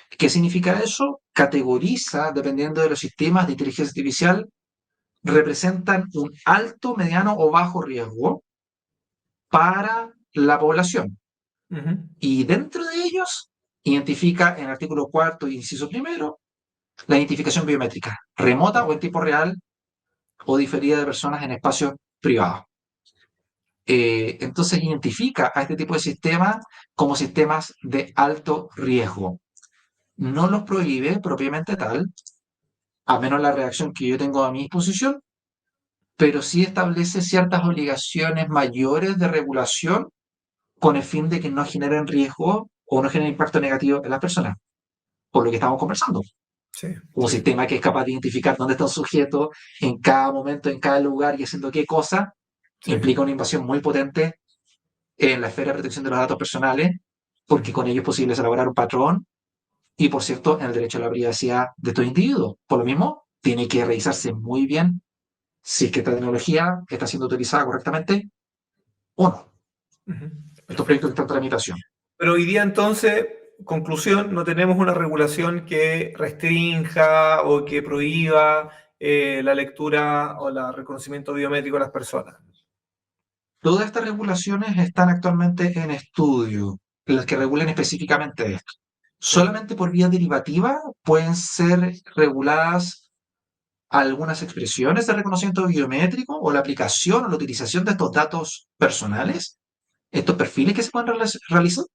¿Qué significa eso? Categoriza, dependiendo de los sistemas de inteligencia artificial, representan un alto, mediano o bajo riesgo para la población. Uh-huh. Y dentro de ellos, identifica en el artículo cuarto, inciso primero, la identificación biométrica, remota o en tiempo real o diferida de personas en espacios privados. Entonces identifica a este tipo de sistemas como sistemas de alto riesgo. No los prohíbe propiamente tal, a menos la reacción que yo tengo a mi disposición, pero sí establece ciertas obligaciones mayores de regulación con el fin de que no generen riesgo o no generen impacto negativo en las personas. por lo que estamos conversando. Sí, Un sí. sistema que es capaz de identificar dónde está un sujeto en cada momento, en cada lugar y haciendo qué cosa, Sí. implica una invasión muy potente en la esfera de protección de los datos personales, porque Ujú. con ello es posible elaborar un patrón y, por cierto, en el derecho a la privacidad de estos individuos. Por lo mismo, tiene que revisarse muy bien si es que esta tecnología está siendo utilizada correctamente o no. Ujú. Estos proyectos Perfecto. están en tramitación. Pero hoy día entonces, conclusión, no tenemos una regulación que restrinja o que prohíba la lectura o el reconocimiento biométrico de las personas. Todas estas regulaciones están actualmente en estudio, las que regulen específicamente esto. Sí. Solamente por vía derivativa pueden ser reguladas algunas expresiones de reconocimiento biométrico o la aplicación o la utilización de estos datos personales, estos perfiles que se pueden realizar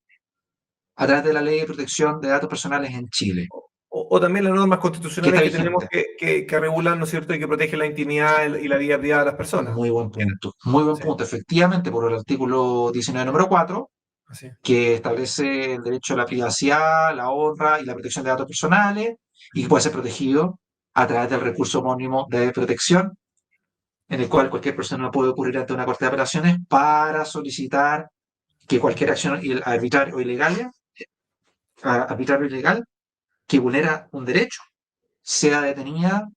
a través de la Ley de Protección de Datos Personales en Chile, O también las normas que constitucionales está que tenemos vigente. que regulan, ¿no es cierto?, y que protegen la intimidad y la vida privada de las personas. Muy buen punto. Muy buen Sí, punto. Efectivamente, por el artículo 19, número 4, así. que establece el derecho a la privacidad, la honra y la protección de datos personales, y que Ujú. puede ser protegido a través del recurso homónimo de protección, en el cual cualquier persona puede ocurrir ante una corte de apelaciones para solicitar que cualquier acción arbitraria o ilegal, arbitrario o ilegal que vulnera un derecho sea detenida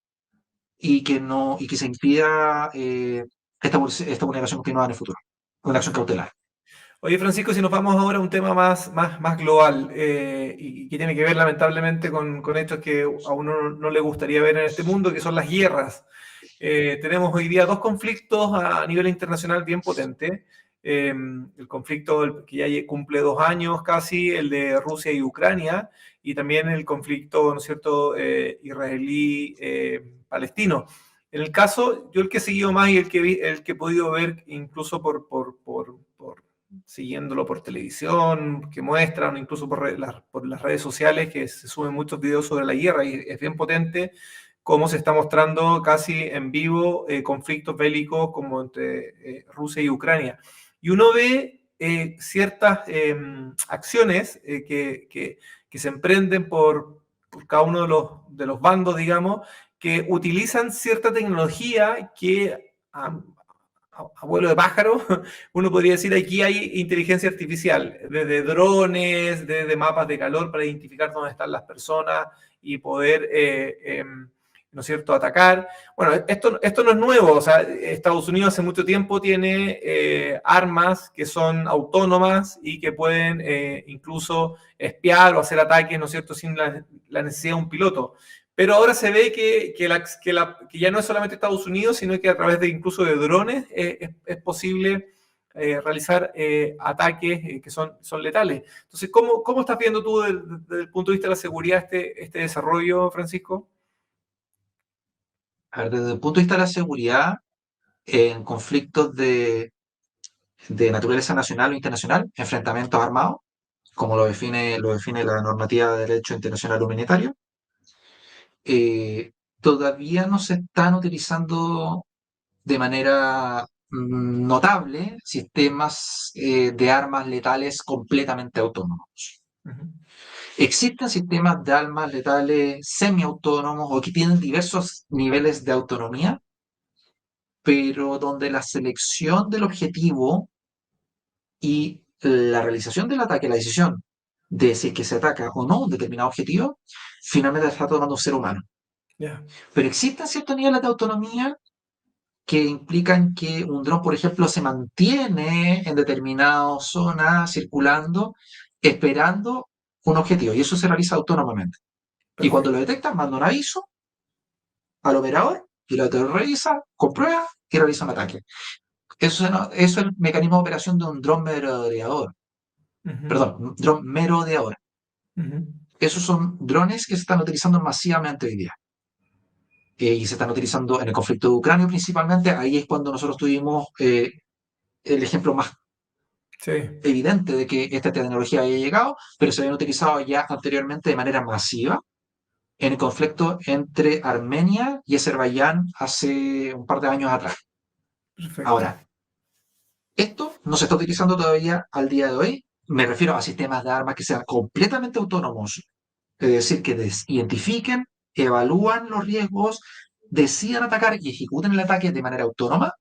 y que no y que se impida esta vulneración continuada en el futuro, una acción Ujú. cautelar. Oye, Francisco, si nos vamos ahora a un tema más global y que tiene que ver lamentablemente con hechos que a uno no le gustaría ver en este mundo, que son las guerras. Tenemos hoy día dos conflictos a nivel internacional bien potentes. El conflicto que ya cumple 2 años casi, el de Rusia y Ucrania, y también el conflicto, ¿no es cierto?, israelí-palestino. En el caso, yo el que he seguido más y el que he podido ver incluso por siguiéndolo por televisión, que muestran, o incluso por las redes sociales, que se suben muchos videos sobre la guerra, y es bien potente cómo se está mostrando casi en vivo conflictos bélicos como entre Rusia y Ucrania. Y uno ve ciertas acciones que se emprenden por cada uno de los bandos, digamos, que utilizan cierta tecnología que abuelo de pájaro, uno podría decir aquí hay inteligencia artificial, desde drones, desde mapas de calor para identificar dónde están las personas y poder, ¿no es cierto?, atacar. Bueno, esto no es nuevo, o sea, Estados Unidos hace mucho tiempo tiene armas que son autónomas y que pueden incluso espiar o hacer ataques, ¿no es cierto?, sin la necesidad de un piloto. Pero ahora se ve que ya no es solamente Estados Unidos, sino que a través de incluso de drones es posible realizar ataques que son letales. Entonces, ¿cómo estás viendo tú desde el punto de vista de la seguridad este desarrollo, Francisco? A ver, desde el punto de vista de la seguridad, en conflictos de naturaleza nacional o internacional, enfrentamientos armados, como lo define la normativa de derecho internacional humanitario, todavía no se están utilizando de manera notable sistemas de armas letales completamente autónomos. Uh-huh. Existen sistemas de armas letales semiautónomos o que tienen diversos niveles de autonomía, pero donde la selección del objetivo y la realización del ataque, la decisión de si es que se ataca o no un determinado objetivo, finalmente la está tomando un ser humano. Yeah. Pero existen ciertos niveles de autonomía que implican que un dron, por ejemplo, se mantiene en determinada zona circulando, esperando un objetivo, y eso se realiza autónomamente. Y cuando lo Perfecto. detecta, manda un aviso al operador, y el operador revisa, comprueba y realiza un ataque. Eso es el mecanismo de operación de un dron merodeador. Uh-huh. Perdón, un dron merodeador. Uh-huh. Esos son drones que se están utilizando masivamente hoy día. Y se están utilizando en el conflicto de Ucrania principalmente. Ahí es cuando nosotros tuvimos el ejemplo más Sí. evidente de que esta tecnología había llegado, pero se habían utilizado ya anteriormente de manera masiva en el conflicto entre Armenia y Azerbaiyán hace un par de años atrás. Perfecto. Ahora, esto no se está utilizando todavía al día de hoy. Me refiero a sistemas de armas que sean completamente autónomos Es decir, que identifiquen, evalúan los riesgos, decidan atacar y ejecuten el ataque de manera autónoma,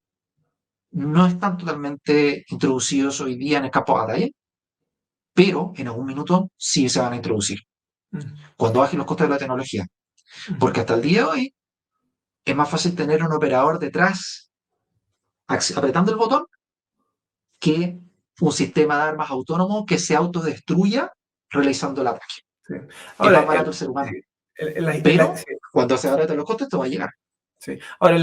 no están totalmente introducidos hoy día en el campo de batalla, pero en algún minuto sí se van a introducir, Mm, cuando bajen los costos de la tecnología. mm. Porque hasta el día de hoy es más fácil tener un operador detrás apretando el botón que un sistema de armas autónomo que se autodestruya realizando el ataque. Sí. Es Ahora, más barato el ser humano. sí, Pero sí, cuando se abaratan los costos, esto va a llegar. sí. Ahora, en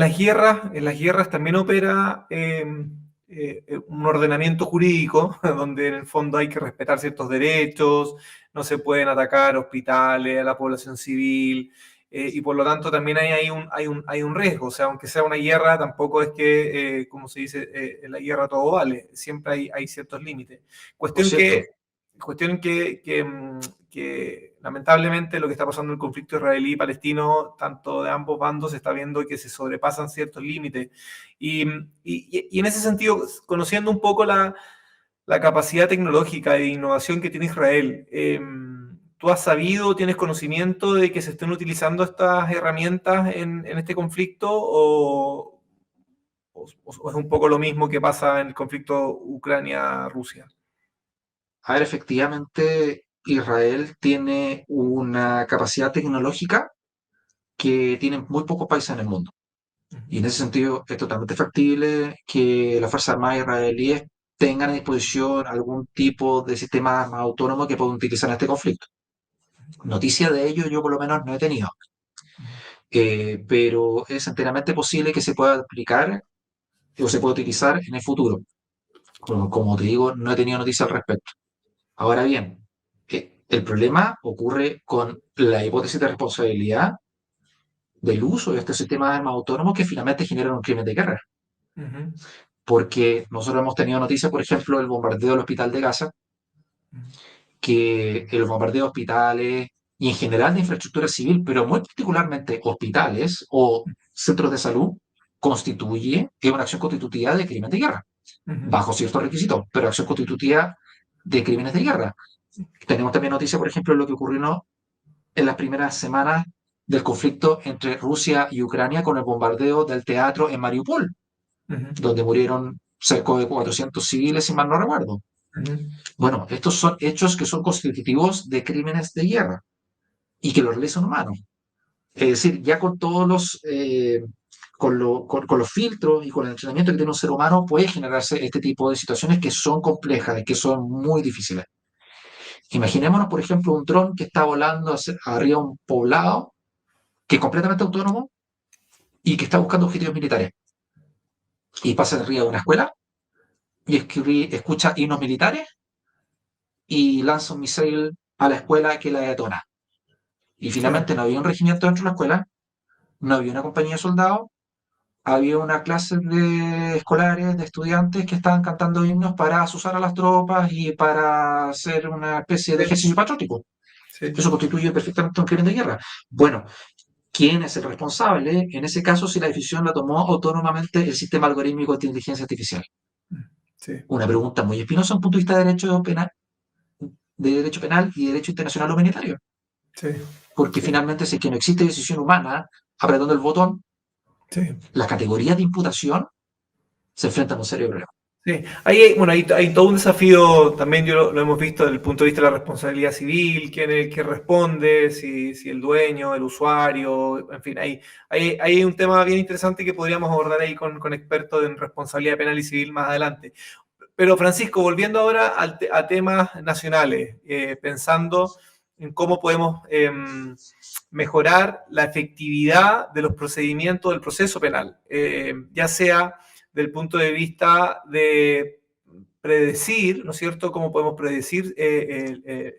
las guerras también opera un ordenamiento jurídico, donde en el fondo hay que respetar ciertos derechos, no se pueden atacar hospitales, a la población civil, y por lo tanto también hay un riesgo. O sea, aunque sea una guerra, tampoco es que, como se dice, en la guerra todo vale. Siempre hay ciertos límites. Por Cuestión cierto, que, cuestión que lamentablemente lo que está pasando en el conflicto israelí-palestino, tanto de ambos bandos, se está viendo que se sobrepasan ciertos límites. Y en ese sentido, conociendo un poco la capacidad tecnológica de innovación que tiene Israel, ¿tú has sabido, tienes conocimiento de que se estén utilizando estas herramientas en este conflicto o es un poco lo mismo que pasa en el conflicto Ucrania-Rusia? a ver, efectivamente, Israel tiene una capacidad tecnológica que tienen muy pocos países en el mundo. Y en ese sentido es totalmente factible que las Fuerzas Armadas israelíes tengan a disposición algún tipo de sistema armado autónomo que puedan utilizar en este conflicto. Noticia de ello yo por lo menos no he tenido, pero es enteramente posible que se pueda aplicar o se pueda utilizar en el futuro. Como te digo, no he tenido noticia al respecto. Ahora bien, el problema ocurre con la hipótesis de responsabilidad del uso de este sistema de armas autónomos que finalmente generan un crimen de guerra. Ujú, Porque nosotros hemos tenido noticias, por ejemplo, del bombardeo del hospital de Gaza, ujú, que el bombardeo de hospitales y en general de infraestructura civil, pero muy particularmente hospitales o centros de salud, constituye una acción constitutiva de crimen de guerra, ujú, bajo ciertos requisitos, pero acción constitutiva de crímenes de guerra. Tenemos también noticias, por ejemplo, de lo que ocurrió en las primeras semanas del conflicto entre Rusia y Ucrania con el bombardeo del teatro en Mariupol, ujú, donde murieron cerca de 400 civiles, si mal no recuerdo. ujú. Bueno, estos son hechos que son constitutivos de crímenes de guerra y que los realizan humanos. Es decir, ya con todos con los filtros y con el entrenamiento que tiene un ser humano, puede generarse este tipo de situaciones que son complejas y que son muy difíciles. Imaginémonos, por ejemplo, un dron que está volando arriba de un poblado, que es completamente autónomo y que está buscando objetivos militares. Y pasa arriba de una escuela y escucha himnos militares y lanza un misil a la escuela que la detona. Y Claro. finalmente no había un regimiento dentro de la escuela, no había una compañía de soldados, había una clase de escolares, de estudiantes que estaban cantando himnos para asusar a las tropas y para hacer una especie de Sí, ejercicio patriótico. sí. Eso constituye perfectamente un crimen de guerra. Bueno, ¿quién es el responsable? En ese caso, si la decisión la tomó autónomamente el sistema algorítmico de inteligencia artificial. Sí, Una pregunta muy espinosa desde un punto de vista derecho penal y derecho internacional humanitario. sí, Porque sí, finalmente, si es que no existe decisión humana apretando el botón, sí. la categoría de imputación se enfrenta a un serio problema. Sí, bueno, hay todo un desafío, también lo hemos visto desde el punto de vista de la responsabilidad civil, quién es el que responde, si el dueño, el usuario, en fin, hay un tema bien interesante que podríamos abordar ahí con expertos en responsabilidad penal y civil más adelante. Pero Francisco, volviendo ahora a temas nacionales, pensando en cómo podemos mejorar la efectividad de los procedimientos del proceso penal, ya sea del punto de vista de predecir, ¿no es cierto?, cómo podemos predecir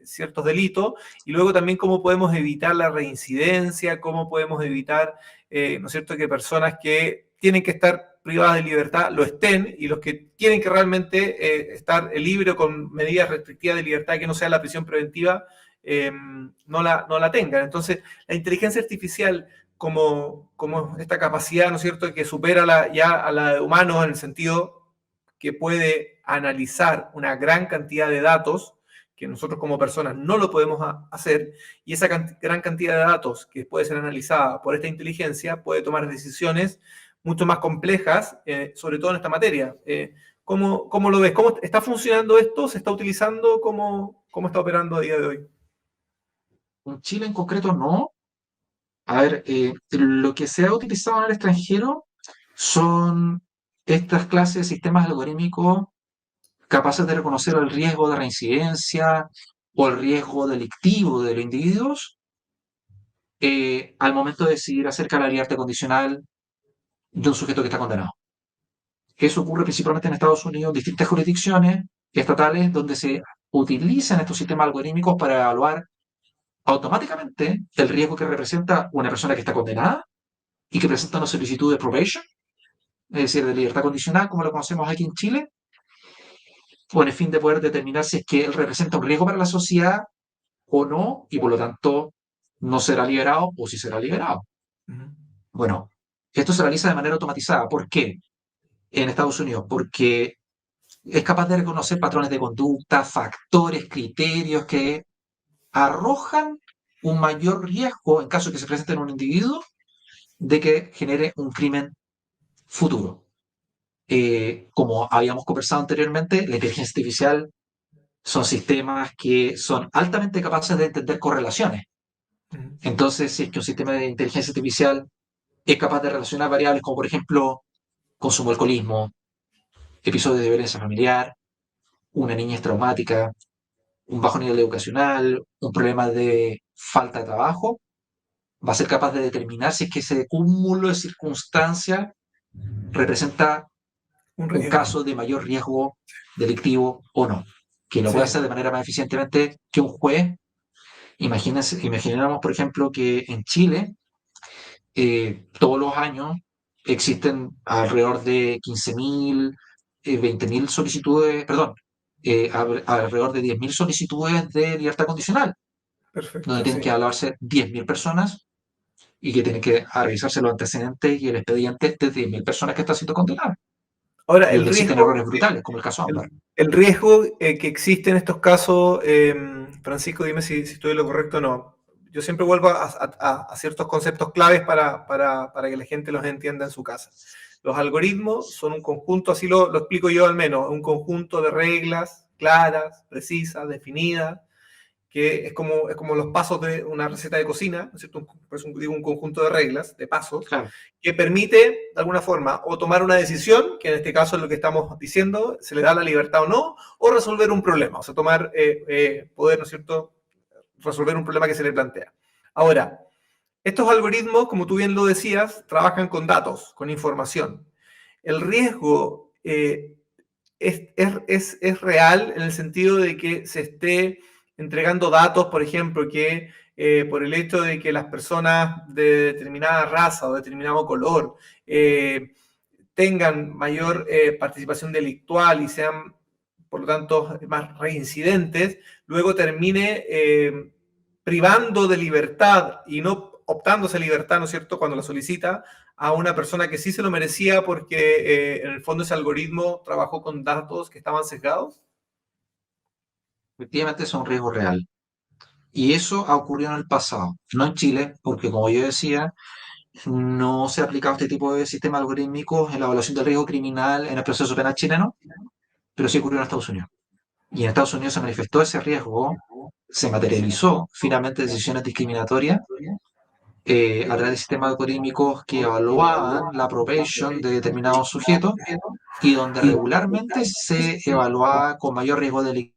ciertos delitos y luego también cómo podemos evitar la reincidencia, cómo podemos evitar, ¿no es cierto?, que personas que tienen que estar privadas de libertad lo estén y los que tienen que realmente estar libres con medidas restrictivas de libertad que no sea la prisión preventiva, no la tengan. Entonces, la inteligencia artificial como esta capacidad, ¿no es cierto?, que supera ya a la de humanos en el sentido que puede analizar una gran cantidad de datos que nosotros como personas no lo podemos hacer, y esa gran cantidad de datos que puede ser analizada por esta inteligencia puede tomar decisiones mucho más complejas, sobre todo en esta materia. ¿Cómo lo ves? ¿Cómo está funcionando esto? ¿Se está utilizando? ¿Cómo está operando a día de hoy? En Chile en concreto no. A ver, lo que se ha utilizado en el extranjero son estas clases de sistemas algorítmicos capaces de reconocer el riesgo de reincidencia o el riesgo delictivo de los individuos al momento de decidir acerca de la libertad condicional de un sujeto que está condenado. Eso ocurre principalmente en Estados Unidos, en distintas jurisdicciones estatales donde se utilizan estos sistemas algorítmicos para evaluar automáticamente el riesgo que representa una persona que está condenada y que presenta una solicitud de probation, es decir, de libertad condicional, como lo conocemos aquí en Chile, con el fin de poder determinar si es que él representa un riesgo para la sociedad o no, y por lo tanto no será liberado o si será liberado. Bueno, esto se realiza de manera automatizada. ¿Por qué en Estados Unidos? Porque es capaz de reconocer patrones de conducta, factores, criterios que arrojan un mayor riesgo en caso de que se presente en un individuo de que genere un crimen futuro. Como habíamos conversado anteriormente, la inteligencia artificial son sistemas que son altamente capaces de entender correlaciones. Entonces, si es que un sistema de inteligencia artificial es capaz de relacionar variables como, por ejemplo, consumo de alcoholismo, episodios de violencia familiar, una niñez traumática, un bajo nivel educacional, un problema de falta de trabajo, va a ser capaz de determinar si es que ese cúmulo de circunstancias representa un caso de mayor riesgo delictivo o no, que lo puede hacer de manera más eficientemente que un juez. Imaginemos, por ejemplo, que en Chile todos los años existen alrededor de 15.000, 20.000 solicitudes, perdón, alrededor de 10.000 solicitudes de libertad condicional, Perfecto, donde tienen que hablarse 10.000 personas y que tienen que revisarse los antecedentes y el expediente de 10.000 personas que están siendo condenadas. Ahora, Y donde existen errores brutales, como el caso Ámbar. el riesgo que existe en estos casos, Francisco, dime si estoy en lo correcto o no. Yo siempre vuelvo a ciertos conceptos claves para que la gente los entienda en su casa. Los algoritmos son un conjunto, así lo explico yo al menos, un conjunto de reglas claras, precisas, definidas, que es como los pasos de una receta de cocina, ¿no es cierto? Digo, un conjunto de reglas, de pasos, Claro. que permite, de alguna forma, o tomar una decisión, que en este caso es lo que estamos diciendo, se le da la libertad o no, o resolver un problema, o sea, poder, ¿no es cierto?, resolver un problema que se le plantea. Ahora, estos algoritmos, como tú bien lo decías, trabajan con datos, con información. El riesgo es real en el sentido de que se esté entregando datos, por ejemplo, que por el hecho de que las personas de determinada raza o determinado color tengan mayor participación delictual y sean, por lo tanto, más reincidentes, luego termine privando de libertad y no optándose libertad, ¿no es cierto?, cuando la solicita a una persona que sí se lo merecía porque en el fondo ese algoritmo trabajó con datos que estaban sesgados. Efectivamente es un riesgo real. Y eso ha ocurrido en el pasado, no en Chile, porque como yo decía, no se ha aplicado este tipo de sistemas algorítmicos en la evaluación del riesgo criminal en el proceso penal chileno, pero sí ocurrió en Estados Unidos. Y en Estados Unidos se manifestó ese riesgo, se materializó finalmente decisiones discriminatorias a través de sistemas algorítmicos que evaluaban la probation de determinados sujetos y donde regularmente se evaluaba con mayor riesgo de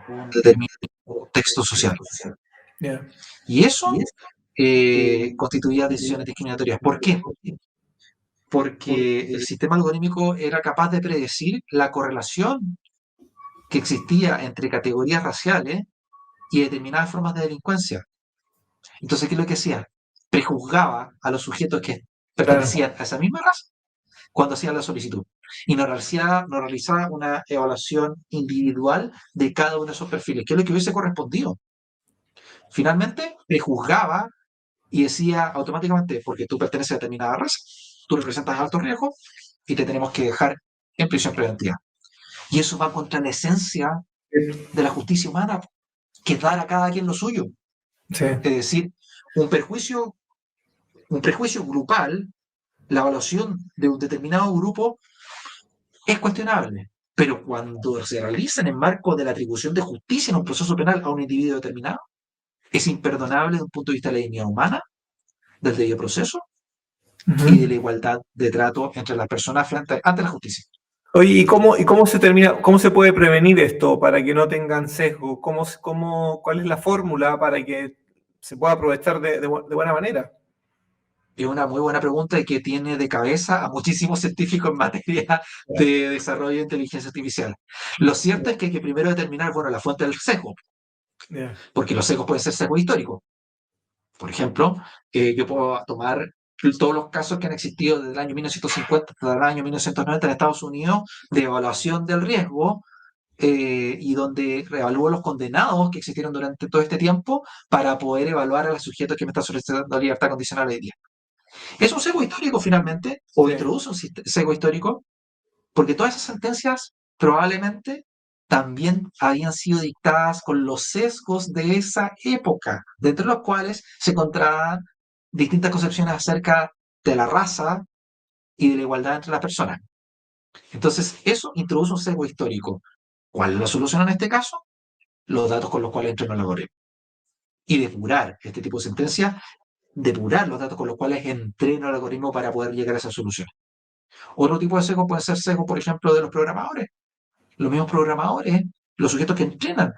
un determinado contexto social. Yeah. Y eso constituía decisiones discriminatorias. ¿Por qué? Porque el sistema algorítmico era capaz de predecir la correlación que existía entre categorías raciales y determinadas formas de delincuencia. Entonces, ¿qué es lo que hacía? Prejuzgaba a los sujetos que pertenecían a esa misma raza cuando hacían la solicitud. Y no realizaba una evaluación individual de cada uno de esos perfiles, que es lo que hubiese correspondido. Finalmente, prejuzgaba y decía automáticamente, porque tú perteneces a determinada raza, tú representas alto riesgo y te tenemos que dejar en prisión preventiva. Y eso va contra la esencia de la justicia humana, que es dar a cada quien lo suyo. Sí. Es decir, un prejuicio grupal, la evaluación de un determinado grupo es cuestionable, pero cuando se realiza en el marco de la atribución de justicia en un proceso penal a un individuo determinado, es imperdonable desde un punto de vista de la dignidad humana, del debido proceso y de la igualdad de trato entre las personas ante la justicia. Oye, ¿y cómo se termina, cómo se puede prevenir esto para que no tengan sesgo? ¿Cuál es la fórmula para que se pueda aprovechar de buena manera? Es una muy buena pregunta y que tiene de cabeza a muchísimos científicos en materia de desarrollo de inteligencia artificial. Lo cierto es que hay que primero determinar, bueno, la fuente del sesgo, Yeah. porque los sesgos pueden ser sesgos históricos. Por ejemplo, yo puedo tomar todos los casos que han existido desde el año 1950 hasta el año 1990 en Estados Unidos de evaluación del riesgo, y donde reevalúo los condenados que existieron durante todo este tiempo para poder evaluar a los sujetos que me están solicitando libertad condicional hoy día. ¿Es un sesgo histórico finalmente? ¿O Sí. introduce un sesgo histórico? Porque todas esas sentencias probablemente también habían sido dictadas con los sesgos de esa época, de entre los cuales se encontraban distintas concepciones acerca de la raza y de la igualdad entre las personas. Entonces, eso introduce un sesgo histórico. ¿Cuál es la solución en este caso? Los datos con los cuales entreno el algoritmo. Y depurar este tipo de sentencias, depurar los datos con los cuales entreno el algoritmo para poder llegar a esa solución. Otro tipo de sesgo puede ser sesgo, por ejemplo, de los programadores. Los mismos programadores, los sujetos que entrenan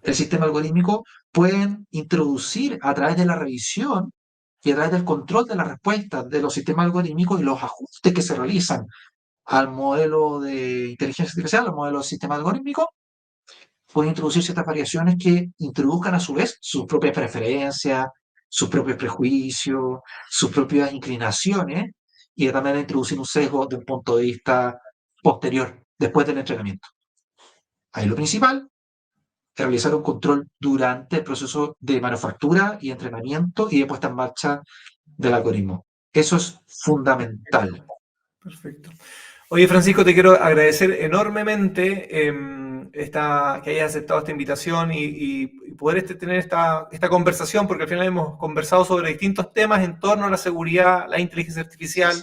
el sistema algorítmico, pueden introducir a través de la revisión y a través del control de las respuestas de los sistemas algorítmicos y los ajustes que se realizan al modelo de inteligencia artificial, al modelo de sistema algorítmico, pueden introducir ciertas variaciones que introduzcan a su vez sus propias preferencias, sus propios prejuicios, sus propias inclinaciones, y de tal manera introducir un sesgo de un punto de vista posterior, después del entrenamiento. Ahí lo principal es realizar un control durante el proceso de manufactura y entrenamiento y de puesta en marcha del algoritmo. Eso es fundamental. Perfecto. Oye, Francisco, te quiero agradecer enormemente que hayas aceptado esta invitación y poder tener esta conversación, porque al final hemos conversado sobre distintos temas en torno a la seguridad, la inteligencia artificial,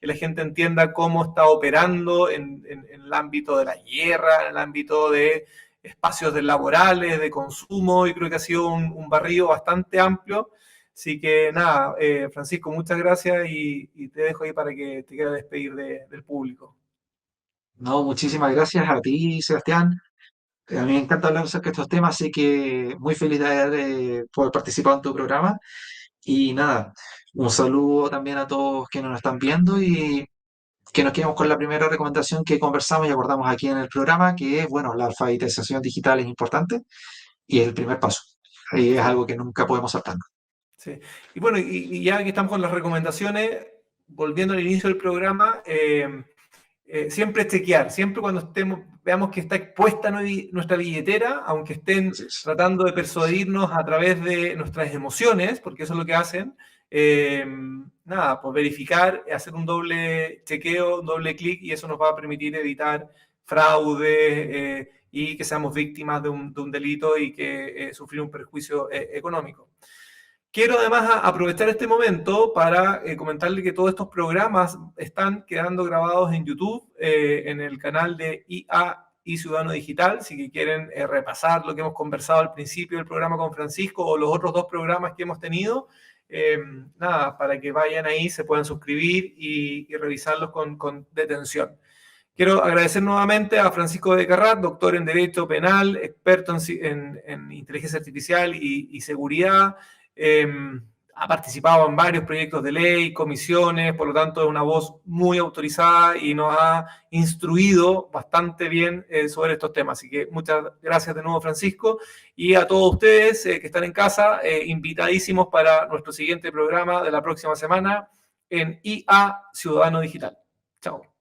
que la gente entienda cómo está operando en el ámbito de la guerra, en el ámbito de espacios laborales, de consumo, y creo que ha sido un barrido bastante amplio. Así que nada, Francisco, muchas gracias y te dejo ahí para que te quieras despedir del público. No, muchísimas gracias a ti, Sebastián. A mí me encanta hablar acerca de estos temas, así que muy feliz de haber poder participar en tu programa. Y nada, un saludo también a todos que nos están viendo y que nos quedemos con la primera recomendación que conversamos y abordamos aquí en el programa, que es, bueno, la alfabetización digital es importante y es el primer paso. Y es Sí, algo que nunca podemos saltar. sí. Y bueno, y ya que estamos con las recomendaciones, volviendo al inicio del programa, siempre chequear, siempre cuando veamos que está expuesta nuestra billetera, aunque estén Así es. tratando de persuadirnos a través de nuestras emociones, porque eso es lo que hacen, eh, nada, pues verificar, hacer un doble chequeo, un doble clic, y eso nos va a permitir evitar fraude y que seamos víctimas de un delito y que sufrir un perjuicio económico. Quiero además aprovechar este momento para comentarle que todos estos programas están quedando grabados en YouTube, en el canal de IA y Ciudadano Digital. Si que quieren repasar lo que hemos conversado al principio del programa con Francisco o los otros dos programas que hemos tenido, nada, para que vayan ahí, se puedan suscribir y revisarlos con detención. Quiero agradecer nuevamente a Francisco de Carrat, doctor en Derecho Penal, experto en inteligencia artificial y seguridad. Eh, ha participado en varios proyectos de ley, comisiones, por lo tanto es una voz muy autorizada y nos ha instruido bastante bien sobre estos temas. Así que muchas gracias de nuevo, Francisco, y a todos ustedes que están en casa, invitadísimos para nuestro siguiente programa de la próxima semana en IA Ciudadano Digital. Chao.